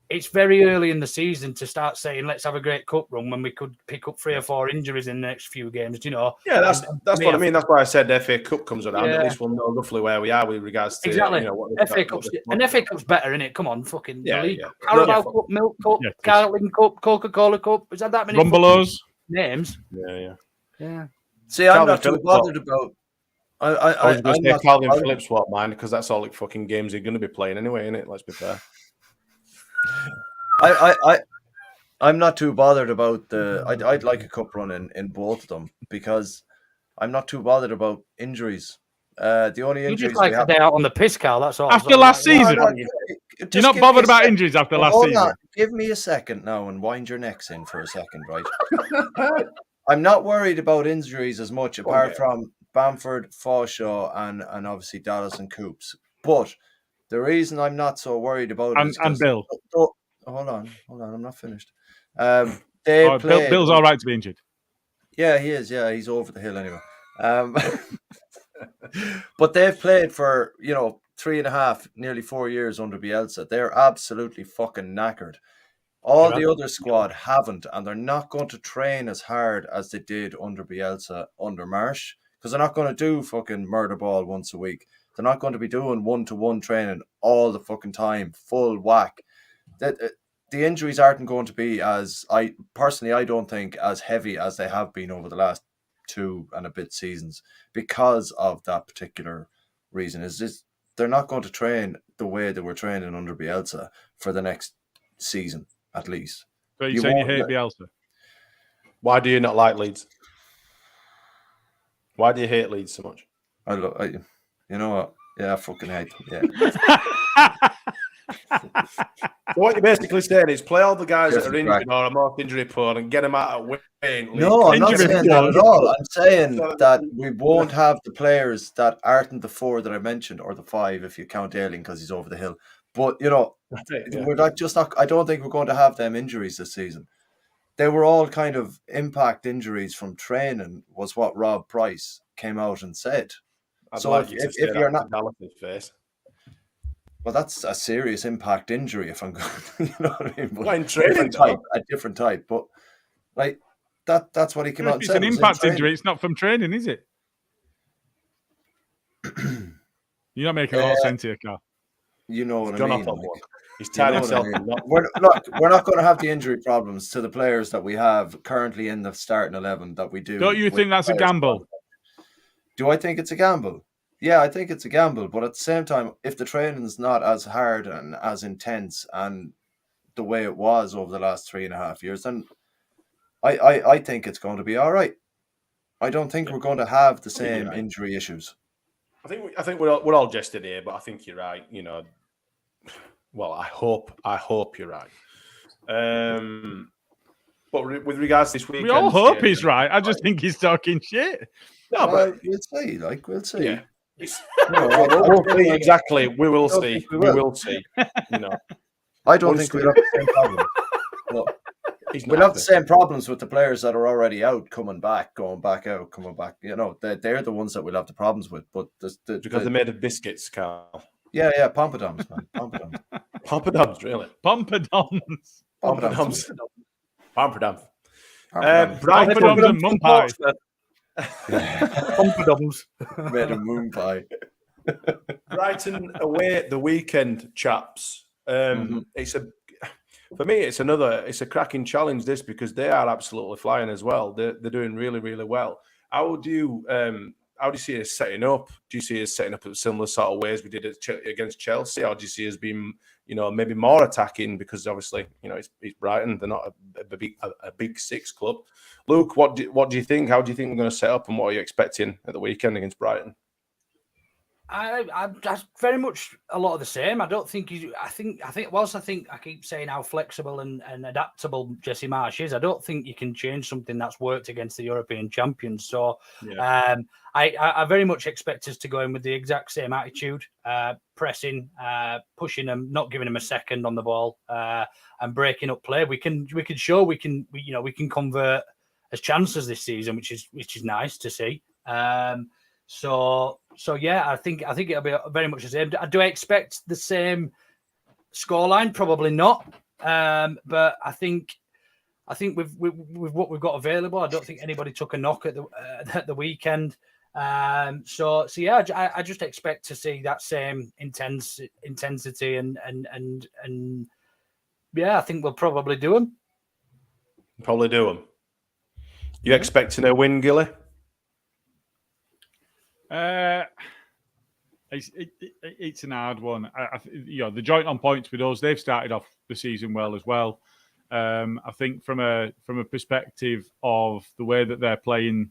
It's very early in the season to start saying let's have a great cup run when we could pick up 3 or 4 injuries in the next few games. Yeah, that's what I mean. That's why I said the FA Cup comes around. At least we'll know roughly where we are with regards to FA Cup's FA Cup's better, isn't it? Come on, fucking the league. Yeah. Carabao Cup, Milk Cup, Carling Cup, Coca-Cola Cup. Is that many Rumbelows names? Yeah. See, I'm not too bothered about. I was going to say Calvin Phillips swap, man, because that's all the fucking games they're going to be playing anyway, innit? Let's be fair. I'm not too bothered about I'd like a cup run in both of them because I'm not too bothered about injuries. The only injuries you just like a day out on the piss, Carl. That's all. After last season, you're not bothered about injuries after last season. Give me a second now and wind your necks in for a second, right? I'm not worried about injuries as much, apart from Bamford, Forshaw, and obviously Dallas and Coops. But the reason I'm not so worried about it is and Bill. Hold on, I'm not finished. Bill's all right to be injured. Yeah, he is. Yeah, he's over the hill anyway. But they've played for 3.5, nearly 4 years under Bielsa. They're absolutely fucking knackered. All the other squad haven't, and they're not going to train as hard as they did under Bielsa, under Marsh, because they're not going to do fucking murder ball once a week. They're not going to be doing 1-to-1 training all the fucking time, full whack. The injuries aren't going to be I don't think as heavy as they have been over the last 2 and a bit seasons because of that particular reason. They're not going to train the way they were training under Bielsa for the next season, at least. So you're saying you hate Bielsa? Why do you not like Leeds? Why do you hate Leeds so much? You know what? Yeah, I fucking hate them. Yeah. So what you're basically saying is play all the guys that are injured or are more injury prone and get them out of Wayne. No, I'm not saying that at all. I'm saying that we won't have the players that aren't the 4 that I mentioned, or the 5 if you count Ayling because he's over the hill. But we're not. I don't think we're going to have them injuries this season. They were all kind of impact injuries from training, was what Rob Price came out and said. If you're not, face. Well, that's a serious impact injury. If I'm going, you know what I mean. But in training, a different type. But like that's what he came out and said. It's an impact injury. It's not from training, is it? You're not making a lot of sense here, Carl. You know what I mean. He's tied himself. We're not going to have the injury problems to the players that we have currently in the starting 11 that we do. Don't you think that's a gamble? Do I think it's a gamble? Yeah, I think it's a gamble. But at the same time, if the training's not as hard and as intense and the way it was over the last 3.5 years, then I think it's going to be all right. I don't think we're going to have the same injury issues. I think we're all jesting here, but I think you're right. Well, I hope you're right. But with regards to this weekend, we all hope he's right. I just think he's talking shit. No, but we'll see. We'll see. Yeah. We'll see. Exactly. We will see. We will see. I don't think we'll have the same problem. We'll have the same problems with the players that are already out, coming back, going back out, coming back. They're the ones that we'll have the problems with. But because they're made of biscuits, Carl. Yeah, pompadums, man. Pompadums, really. Pompadums. Pompadums. Pompadums and mum pies. Pompadums. Made of moon pie. Brighton away at the weekend, chaps. For me, it's a cracking challenge, this, because they are absolutely flying as well. They're doing really, really well. How do you see us setting up? Do you see us setting up in similar sort of ways we did against Chelsea, or do you see us being, maybe more attacking? Because obviously, it's Brighton. They're not a big 6 club. Luke, what do you think? How do you think we're going to set up, and what are you expecting at the weekend against Brighton? I'm very much a lot of the same. I don't think I keep saying how flexible and adaptable Jesse Marsch is. I don't think you can change something that's worked against the European champions. So I very much expect us to go in with the exact same attitude, pressing, pushing them, not giving them a second on the ball, and breaking up play. We can show we can convert as chances this season, which is nice to see. So yeah, I think it'll be very much the same. Do I expect the same scoreline? Probably not. But I think with what we've got available, I don't think anybody took a knock at the weekend. So yeah, I just expect to see that same intensity and yeah, I think we'll probably do them. Probably do them. You expecting a win, Gilly? It's an hard one. The joint on points with us, they've started off the season well as well. I think from a perspective of the way that they're playing,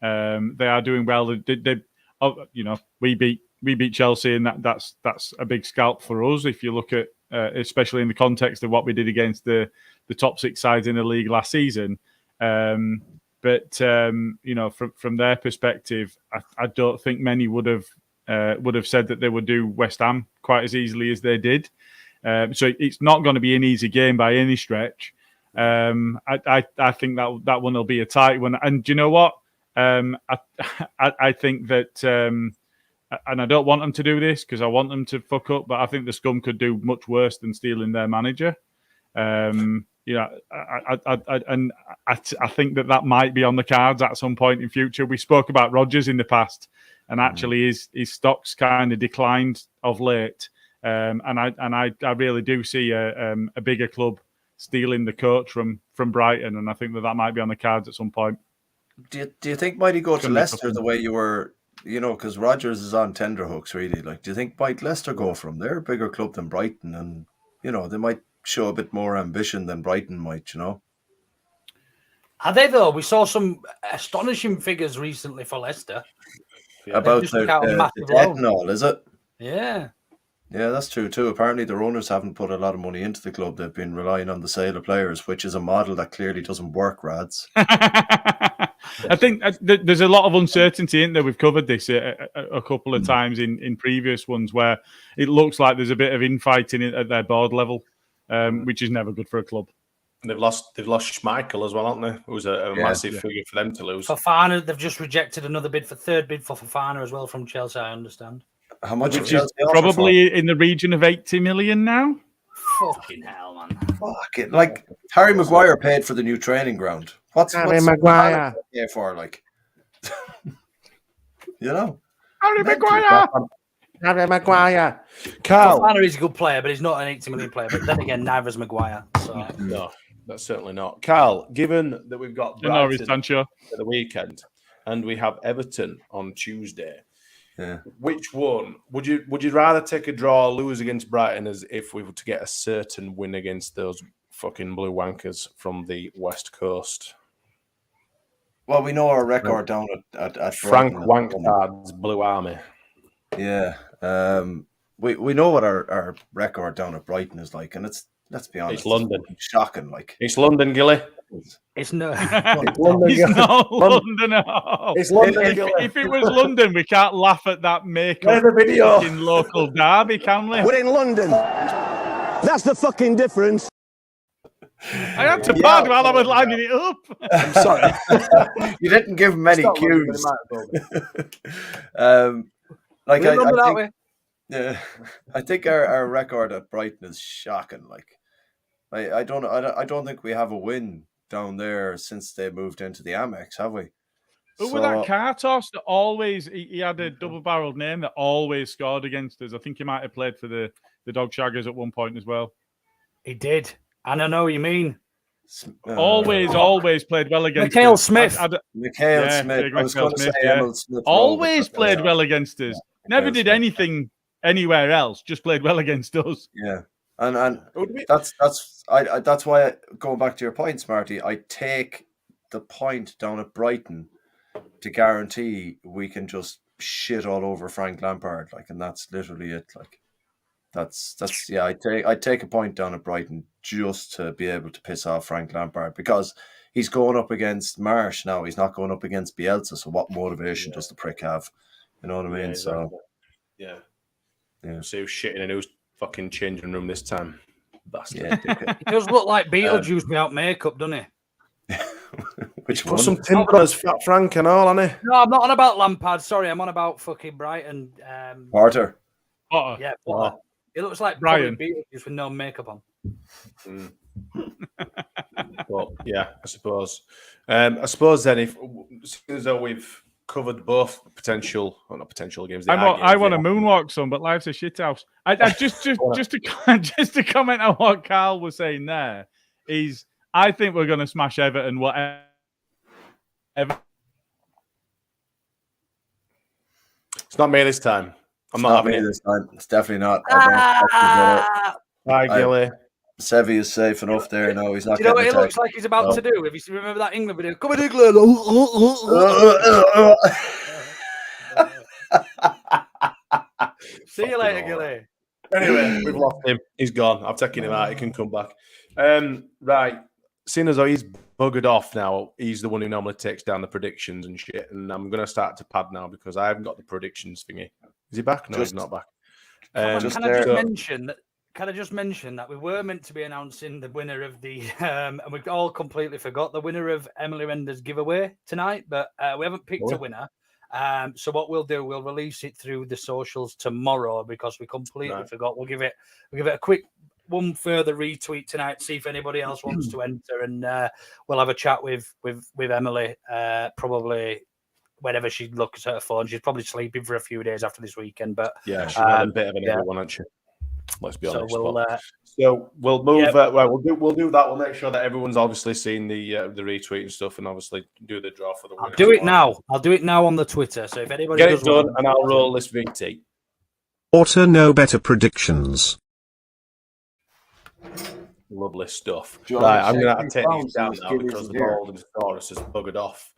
they are doing well. We beat Chelsea, and that's a big scalp for us. If you look at, especially in the context of what we did against the top 6 sides in the league last season. But from their perspective, I don't think many would have said that they would do West Ham quite as easily as they did. So it's not going to be an easy game by any stretch. I think that one will be a tight one. And do you know what? I think that, and I don't want them to do this because I want them to fuck up, but I think the Scum could do much worse than stealing their manager. I think that might be on the cards at some point in future. We spoke about Rodgers in the past, and actually his stock's kind of declined of late. And I really do see a bigger club stealing the coach from Brighton, and I think that might be on the cards at some point. Do you think might he go to Leicester the way you were? Because Rodgers is on tenterhooks, really. Like, do you think might Leicester go from there? A bigger club than Brighton, and they might show a bit more ambition than Brighton might, Are they though? We saw some astonishing figures recently for Leicester. About the debt and all, is it? Yeah. Yeah, that's true too. Apparently the owners haven't put a lot of money into the club. They've been relying on the sale of players, which is a model that clearly doesn't work, Rads. I think there's a lot of uncertainty in there. We've covered this a couple of times in previous ones where it looks like there's a bit of infighting at their board level. Which is never good for a club. They've lost Schmeichel as well, haven't they? It was a massive figure for them to lose. Fofana, they've just rejected another third bid for Fofana as well from Chelsea, I understand. How much? Which is probably in the region of 80 million now. Fucking hell, man. Fuck it. Like, Harry Maguire paid for the new training ground. What's Maguire pay for, like? Harry Maguire! Harry Maguire. Carl. Fofana is a good player, but he's not an 80 million player. But then again, neither is Maguire. So. No, that's certainly not. Carl, given that we've got Brighton at the weekend and we have Everton on Tuesday, which one would you rather take a draw or lose against Brighton as if we were to get a certain win against those fucking blue wankers from the West Coast? Well, we know our record down at Frank Wanktard's Blue Army. Yeah. We know what our record down at Brighton is like, and let's be honest, it's London. It's shocking, like. It's London, Gilly. It's no. It's London. It's not London. No. It's London. If it was London, we can't laugh at that makeup fucking local derby, can we? We're in London. That's the fucking difference. I had to pad while I was lining it up. I'm sorry. You didn't give him any cues. I think our record at Brighton is shocking. Like, I don't think we have a win down there since they moved into the Amex, have we? But with that Kartos, that always he had a double-barreled name that always scored against us. I think he might have played for the Dog Shaggers at one point as well. He did, and I know what you mean. Always played well against Mikhail us. Smith. Mikhail Smith. I was going to say Emil Smith. Always played well against us. Never did anything anywhere else. Just played well against us. Yeah, and that's why going back to your point, Smarty, I take the point down at Brighton to guarantee we can just shit all over Frank Lampard, like, and that's literally it. Like, that's yeah. I'd take a point down at Brighton just to be able to piss off Frank Lampard, because he's going up against Marsh now. He's not going up against Bielsa. So what motivation does the prick have? You know what I mean? Exactly. So yeah. So he was shitting in who's fucking changing room this time. Bastard. Yeah. He does look like Beetlejuice without makeup, doesn't he? Which put some timber on his Fat Frank and all, hasn't he? No, I'm not on about Lampard. Sorry, I'm on about fucking Brighton. Porter. Yeah, Potter. He looks like Brian Beetlejuice with no makeup on. But yeah, I suppose. Then, if as though we've covered both potential, well, not potential games. I want to moonwalk some, but life's a shit house. I just to comment on what Carl was saying there is, I think we're going to smash Everton. Whatever. It's not me this time. I'm not having it this time. It's definitely not. I don't. Hi, Gilly. Sevi is safe enough there. No, he's not. Do you know what getting he looks attacked. like he's about to do? If you remember that England video, come on, England. See you later, Gilly. Anyway, we've lost him. He's gone. I've taken him out. He can come back. Right. Seeing as though he's buggered off now, he's the one who normally takes down the predictions and shit. And I'm going to start to pad now because I haven't got the predictions thingy. Is he back? No, he's not back. Can I just mention that we were meant to be announcing the winner of the, and we've all completely forgot the winner of Emily Render's giveaway tonight, but we haven't picked a winner. So what we'll do, we'll release it through the socials tomorrow because we completely forgot. We'll give it a quick one further retweet tonight, see if anybody else wants to enter, and we'll have a chat with Emily probably whenever she looks at her phone. She's probably sleeping for a few days after this weekend, but yeah, she's had a bit of an everyone, hasn't she? Let's be honest. So we'll move. We'll do that. We'll make sure that everyone's obviously seen the retweet and stuff, and obviously do the draw for the winner. I'll do it now. I'll do it now on the Twitter. So if anybody get it done, and I'll roll this VT. Orta no better predictions. Lovely stuff. Right, I'm going to have to take these down now because the ball and Taurus has buggered off.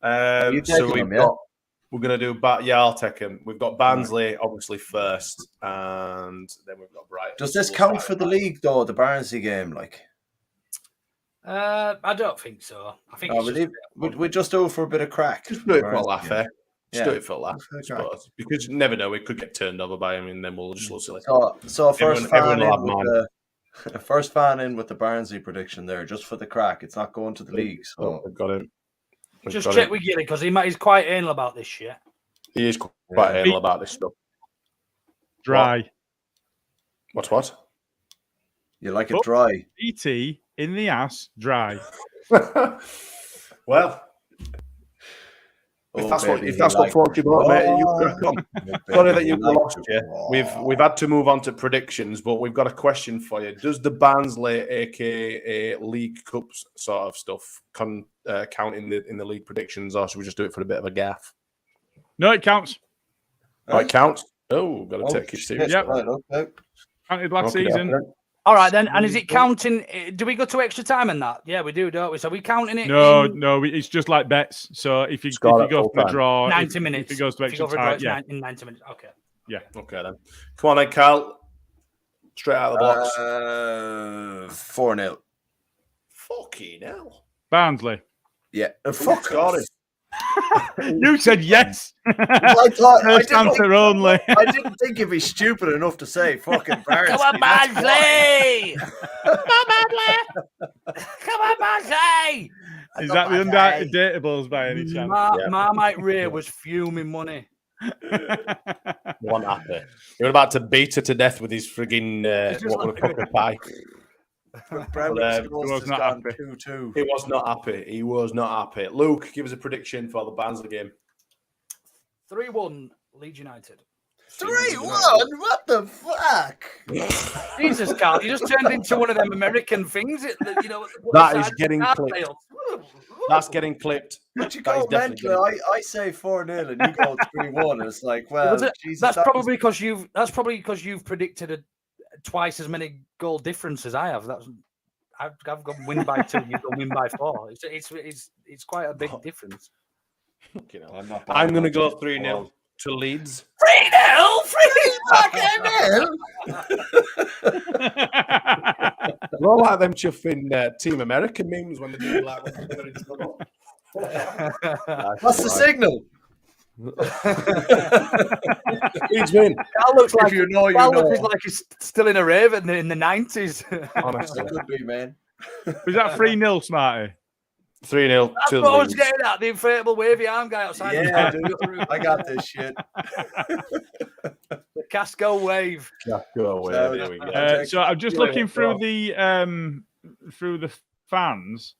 So we're going to do I'll take him. We've got Barnsley obviously first, and then we've got Brighton. Does this count for the league though? The Barnsley game, like? I don't think so. I think we just do it for a bit of crack. Just do it for a laugh, eh? Just do it for a laugh, I suppose. Because you never know, we could get turned over by him, and then we'll just look silly. So first fan in with the Barnsley prediction there, just for the crack. It's not going to the league. So we've got him. Just check with Gilly because he's quite anal about this shit. He is quite anal about this stuff. Dry. What? You like it dry? BT in the ass, dry. Well, if that's what thought you brought, mate, you crack on. Sorry that you lost you. We've had to move on to predictions, but we've got a question for you. Does the Barnsley, aka League Cups sort of stuff, count in the league predictions, or should we just do it for a bit of a gaff? No, it counts. Oh, it counts. Oh, got to take it seriously. Yep. Counted last season. All right, then. And is it counting? Do we go to extra time in that? Yeah, we do, don't we? So we counting it? No, it's just like bets. So if you go for the draw, 90 minutes. If it goes to extra time, in 90 minutes. Okay. Yeah. Okay, then. Come on, then, Carl. Straight out of the box. 4-0. Fucking hell. Barnsley. Yeah. Fuck off. You said yes. I thought First answer only. I didn't think you'd be stupid enough to say fucking Barnsley. Come on, Barnsley! Come on, Barnsley! Is that the Undateables by any chance? Marmite Ray was fuming money. One happy. You're about to beat her to death with his frigging cookie pie. He was not happy. 2-2. He was not happy. He was not happy. Luke, give us a prediction for the Barnsley game. 3-1 Leeds United. 3-1? What the fuck? Jesus, Carl, you just turned into one of them American things. That is getting clipped. That's getting clipped. But you go mental. I say 4-0 and you go 3-1. It's like, well, Jesus, that's probably because you've predicted twice as many goal difference as I have. I've gone win by 2. You've gone win by 4. It's quite a big difference. I'm going to go 3-0 to Leeds. 3-0! 3-0! They're all like them chuffing Team America memes when they do like when they're in trouble. What's the signal? Leeds win. Cal looks like you know, Cal looks like he's still in a rave in the 90s. Honestly, Could be, man. Was that 3-0, Smarty? 3-0 That's to what I was Leeds. getting at. The inflatable wavy arm guy outside. Yeah, dude, I got this shit. The Casco wave. Go away. There we go. So I'm just looking through the fans.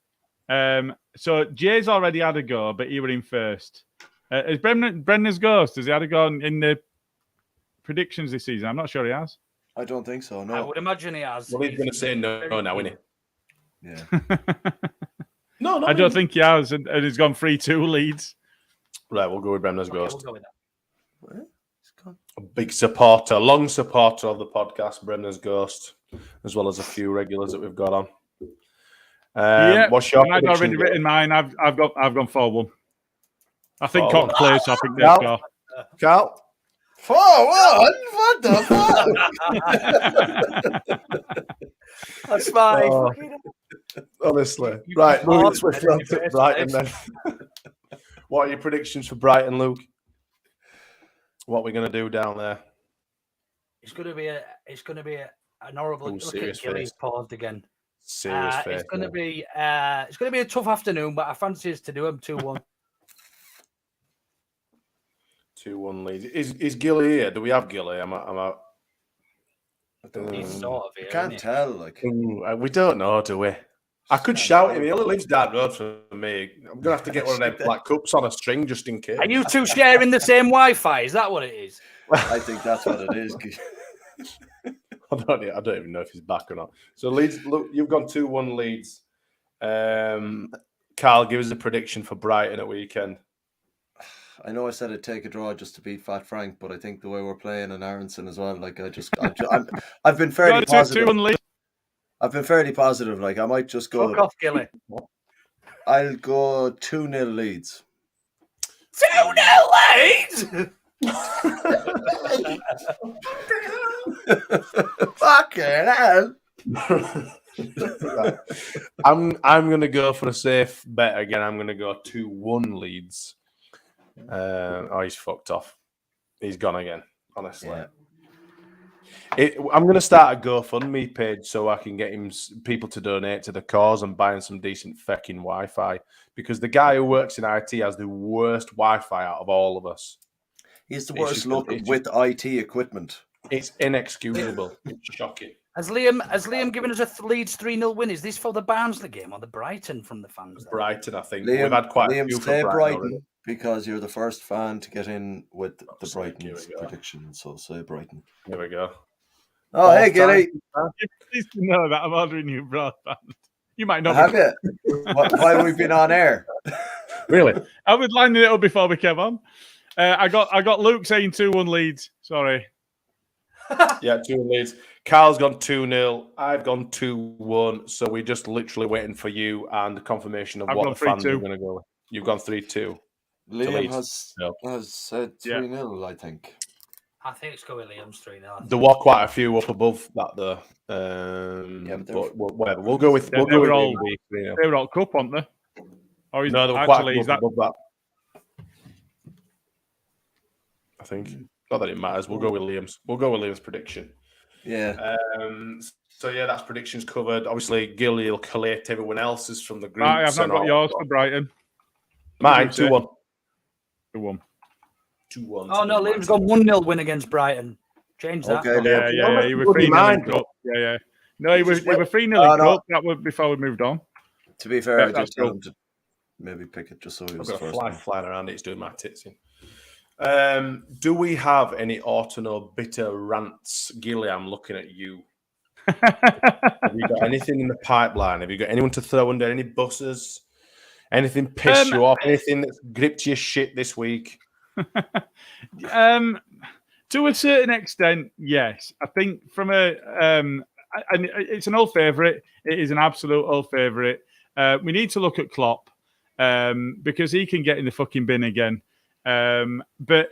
So Jay's already had a go, but he were in first. Is Brendan's Ghost? Has he had a go in the predictions this season? I'm not sure he has. I don't think so. No, I would imagine he has. Well, he's going to say no now, isn't he? Yeah. No, I don't think he has, and he's gone 3-2 Leeds. Right, we'll go with Brendan's Ghost. We'll go with that. A big supporter, long supporter of the podcast, Brendan's Ghost, as well as a few regulars that we've got on. What's your I've already prediction? written mine. I've gone 4-1. I think 4-1. Cock plays, so I think they'll score. Carl? 4-1? What the fuck? That's fine. Honestly. Right, moving swiftly on to Brighton then. What are your predictions for Brighton, Luke? What are we going to do down there? It's going to be an horrible. Ooh, Look serious at Gilly's face. paused again. Serious face. It's going to be a tough afternoon, but I fancy us to do them 2-1. 2-1 Leeds. Is Gilly here? Do we have Gilly? I'm out. He's sort of here. I can't tell. Like we don't know, do we? I could shout him. He only lives down the road from me. I'm gonna have to get one of them like cups on a string just in case. Are you two sharing the same Wi-Fi? Is that what it is? I think that's what it is. I don't even know if he's back or not. So Leeds, look, you've gone 2-1 Leeds. Carl, give us a prediction for Brighton at weekend. I know I said I'd take a draw just to beat Fat Frank, but I think the way we're playing and Aronson as well, like I've been fairly positive. I've been fairly positive. Like I might just go. Fuck off, Gilly. I'll go 2-0 Leeds. 2-0 Leeds. Fucking hell. I'm gonna go for a safe bet again. I'm gonna go 2-1 Leeds. He's fucked off. He's gone again. Honestly, I'm going to start a GoFundMe page so I can get people to donate to the cause and buying some decent fucking Wi-Fi, because the guy who works in IT has the worst Wi-Fi out of all of us. He's the worst looking with IT equipment. It's inexcusable. It's shocking. Has Liam given us a Leeds 3-0 win? Is this for the Barnsley game or the Brighton from the fans? Brighton, I think. Liam, We've had quite Liam, a few stay from Brighton because you're the first fan to get in with the Brighton prediction. So say Brighton. Here we go. Oh, hey, Gilly. Please know that I'm ordering you broadband. You might not have it. While we've been on air. Really? I was lining it up before we came on. I got Luke saying 2-1 Leeds. Sorry. Yeah, 2-1 Leeds. Carl's gone 2-0. I've gone 2-1. So we're just literally waiting for you and confirmation of what the fans are going to go with. You've gone 3-2. Liam has said 3-0, I think. I think it's going Liam's 3-0. There were quite a few up above that, though. But whatever. We'll go with. They were all cup, aren't they? Or no, there were quite a few up above that. I think. Not that it matters. We'll go with Liam's. We'll go with Liam's prediction. Yeah. So yeah, that's predictions covered. Obviously, Gilly will collate everyone else's from the group. I have not got yours for Brighton. Mine 2-1. 2-1. 2-1. Oh no, Liam's got 1-0 win against Brighton. Change that. Okay, yeah. You were 3-0 in cup. Yeah. No, you were 3-0 in cup. That was before we moved on. To be fair, I just told him to maybe pick it just so he was the first. Flying around it, it's doing my tits in. Do we have any Orta no bitter rants? Gilly, I'm looking at you. Have you got anything in the pipeline? Have you got anyone to throw under any buses? Anything pissed you off? Anything that's gripped your shit this week? To a certain extent, yes. I think from and it's an old favourite. It is an absolute old favourite. We need to look at Klopp because he can get in the fucking bin again. But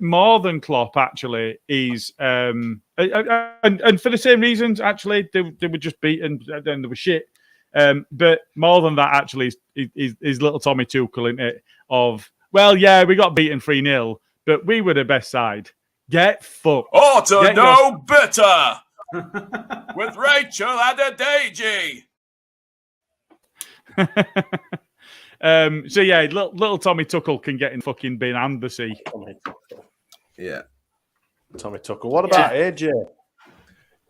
more than Klopp actually is, and for the same reasons actually, they were just beaten and they were shit. But more than that actually is little Tommy Tuchel in it of, well, yeah, we got beaten 3-0, but we were the best side. Get fucked. Orta better with Rachel Adedeji. So yeah, little Tommy Tuchel can get in fucking bin and the sea. Yeah, Tommy Tuchel. What about AJ? You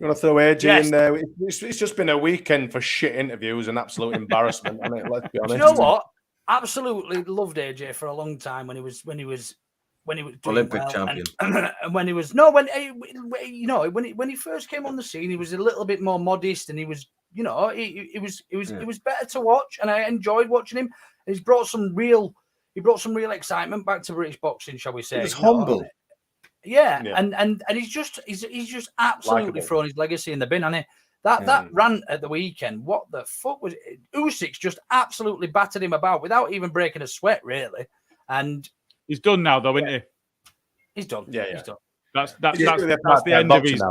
want to throw AJ in there? It's just been a weekend for shit interviews and absolute embarrassment. I mean, let's be honest. You know what? Absolutely loved AJ for a long time when he was Olympic champion. And when he was when he first came on the scene, he was a little bit more modest, and he was, it was better to watch, and I enjoyed watching him. He's brought some real excitement back to British boxing, shall we say? He was humble. Yeah. And he's just absolutely thrown his legacy in the bin, hasn't he? That rant at the weekend, what the fuck was it? Usyk's just absolutely battered him about without even breaking a sweat, really. And he's done now, though, isn't he? He's done. Yeah. He's done. That's the end of his.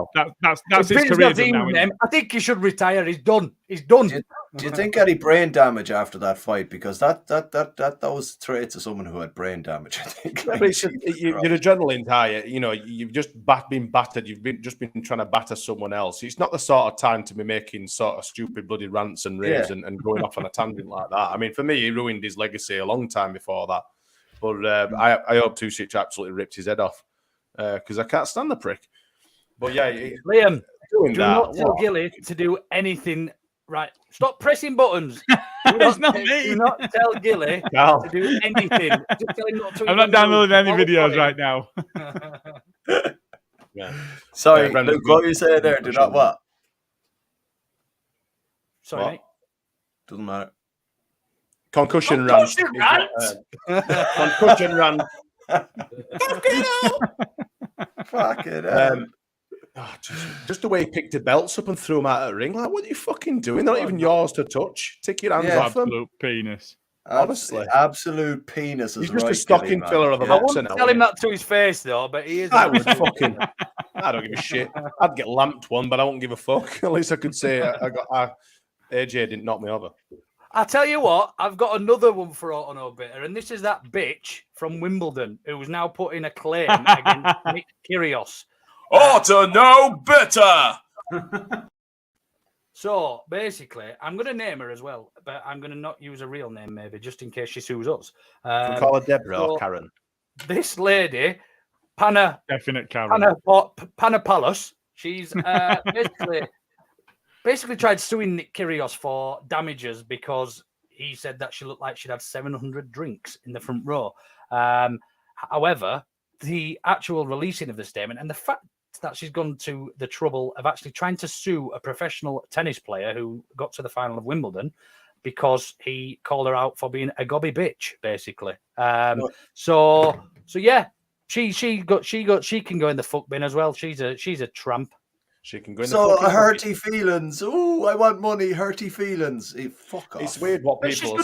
That's his career done now. I think he should retire. He's done. He's done. Do you think any brain damage after that fight? Because those traits of someone who had brain damage, I think. Yeah, but your adrenaline's high. You've just been battered. You've just been trying to batter someone else. It's not the sort of time to be making sort of stupid bloody rants and raves and going off on a tangent like that. I mean, for me, he ruined his legacy a long time before that. But I hope Usyk absolutely ripped his head off. Because I can't stand the prick. But yeah, Liam, do not tell Gilly to do anything. Right, stop pressing buttons. It's not me. Do not tell Gilly to do anything. Just tell him not to. I'm not downloading any videos right now. Sorry, Luke, what you saying there? Do not what? Sorry, mate. Doesn't matter. Concussion rant. Concussion rant. Fuck it. Just the way he picked the belts up and threw them out of the ring. Like, what are you fucking doing? They're not even yours to touch. Take your hands off them. Absolute penis. Honestly. Absolute penis. He's just a stocking filler of a boxer now. I wouldn't tell him that to his face, though, but he is. I don't give a shit. I'd get lamped one, but I won't give a fuck. At least I could say AJ didn't knock me over. I tell you what, I've got another one for Orta No Better, and this is that bitch from Wimbledon who's now put in a claim against Nick Kyrgios. Orta No Better! So basically, I'm going to name her as well, but I'm going to not use a real name, maybe, just in case she sues us. Can we call her Deborah or Karen? This lady, Definite Karen. Panapalus, she's basically tried suing Nick Kyrgios for damages because he said that she looked like she'd had 700 drinks in the front row. However, the actual releasing of the statement and the fact that she's gone to the trouble of actually trying to sue a professional tennis player who got to the final of Wimbledon because he called her out for being a gobby bitch, basically. So yeah, she can go in the fuck bin as well. She's a tramp. She can go in so hurty feelings. Oh, I want money. Hurty feelings. Fuck off. It's weird what people.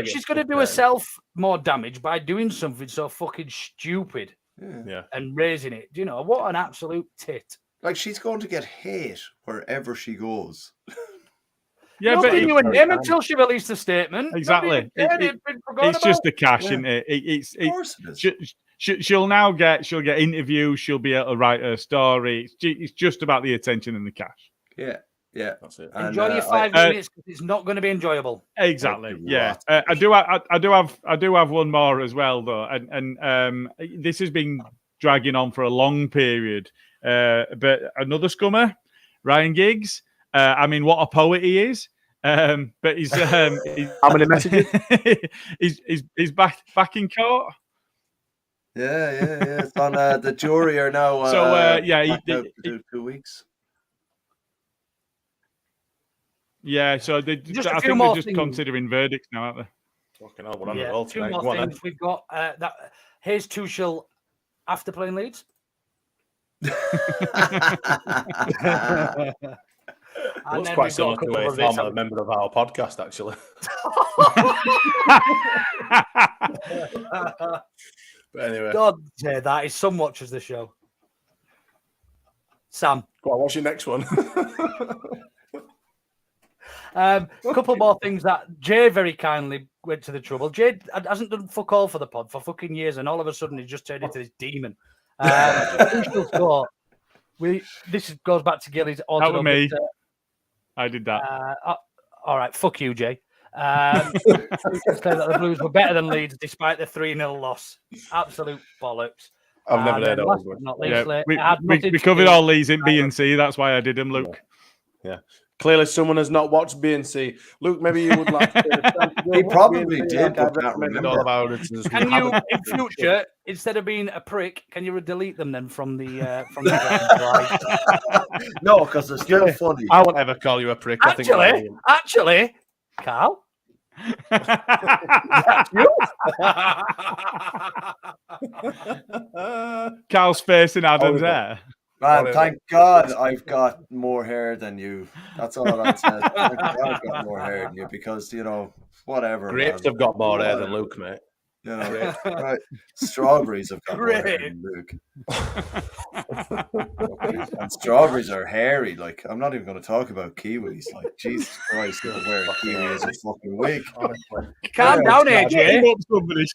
She's gonna do herself more damage by doing something so fucking stupid. Yeah. And raising it. Do you know what an absolute tit? Like she's going to get hate wherever she goes. Yeah, nobody knew her name until she released the statement. Exactly. It's just the cash, isn't it? She'll get interviews. She'll be able to write her story. It's just about the attention and the cash. Yeah, that's it. Enjoy your 5 minutes because it's not going to be enjoyable. Exactly. Yeah, I do have one more as well though, and this has been dragging on for a long period. But another scummer, Ryan Giggs. I mean, what a poet he is. But he's how many messages? he's back in court. Yeah. It's on the jury are now. So he 2 weeks. Yeah, so I think they're just considering verdicts now, aren't they? Fucking hell, we're on the roll tonight. Two more things. We've got that. Here's Tuchel after playing Leeds. Looks quite similar to a former member of our podcast, actually. But anyway, God, say that is some watches the show. Sam, go on, what's your next one? A couple more things that Jay very kindly went to the trouble. Jay hasn't done fuck all for the pod for fucking years, and all of a sudden he's just turned into this demon. This goes back to Gilly's. That was me. I did that. All right, fuck you, Jay. That the Blues were better than Leeds despite the 3-0 loss. Absolute bollocks. I've never heard of it. Not least, we covered all these in B and C. That's why I did them, Luke. Yeah. Clearly, someone has not watched B and C. Luke, maybe you would like to. He probably did. I've recommended all about it. Can you, in future, instead of being a prick, can you delete them then from the No, because they're still funny. I won't ever call you a prick. Actually, Carl. You? Carl's face in Adam's hair. Man, thank God I've got more hair than you. That's all I'd say. Thank God I've got more hair than you because, whatever. Grapes have got more hair than Luke, mate. Right. Strawberries have got more hair than Luke. And strawberries are hairy. Like, I'm not even going to talk about kiwis. Like, Jesus Christ, I'm wearing a kiwi as a fucking wig. Calm down here, Jay.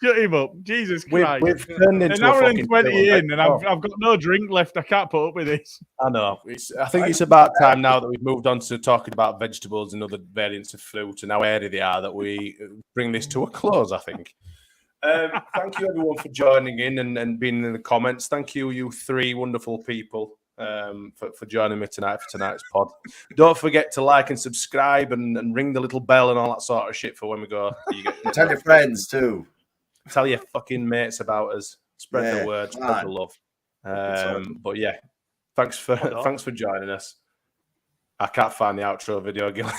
Shut him up. Jesus Christ. We've turned into an hour and 20 in, and I've got no drink left. I can't put up with this. I know. I think it's about time now that we've moved on to talking about vegetables and other variants of fruit and how hairy they are that we bring this to a close, I think. Thank you, everyone, for joining in and being in the comments. Thank you, you three wonderful people, for joining me tonight for tonight's pod. Don't forget to like and subscribe and ring the little bell and all that sort of shit for when we go. Tell your friends, too. Tell your fucking mates about us. Spread the word, spread the love. But yeah, thanks for joining us. I can't find the outro video again.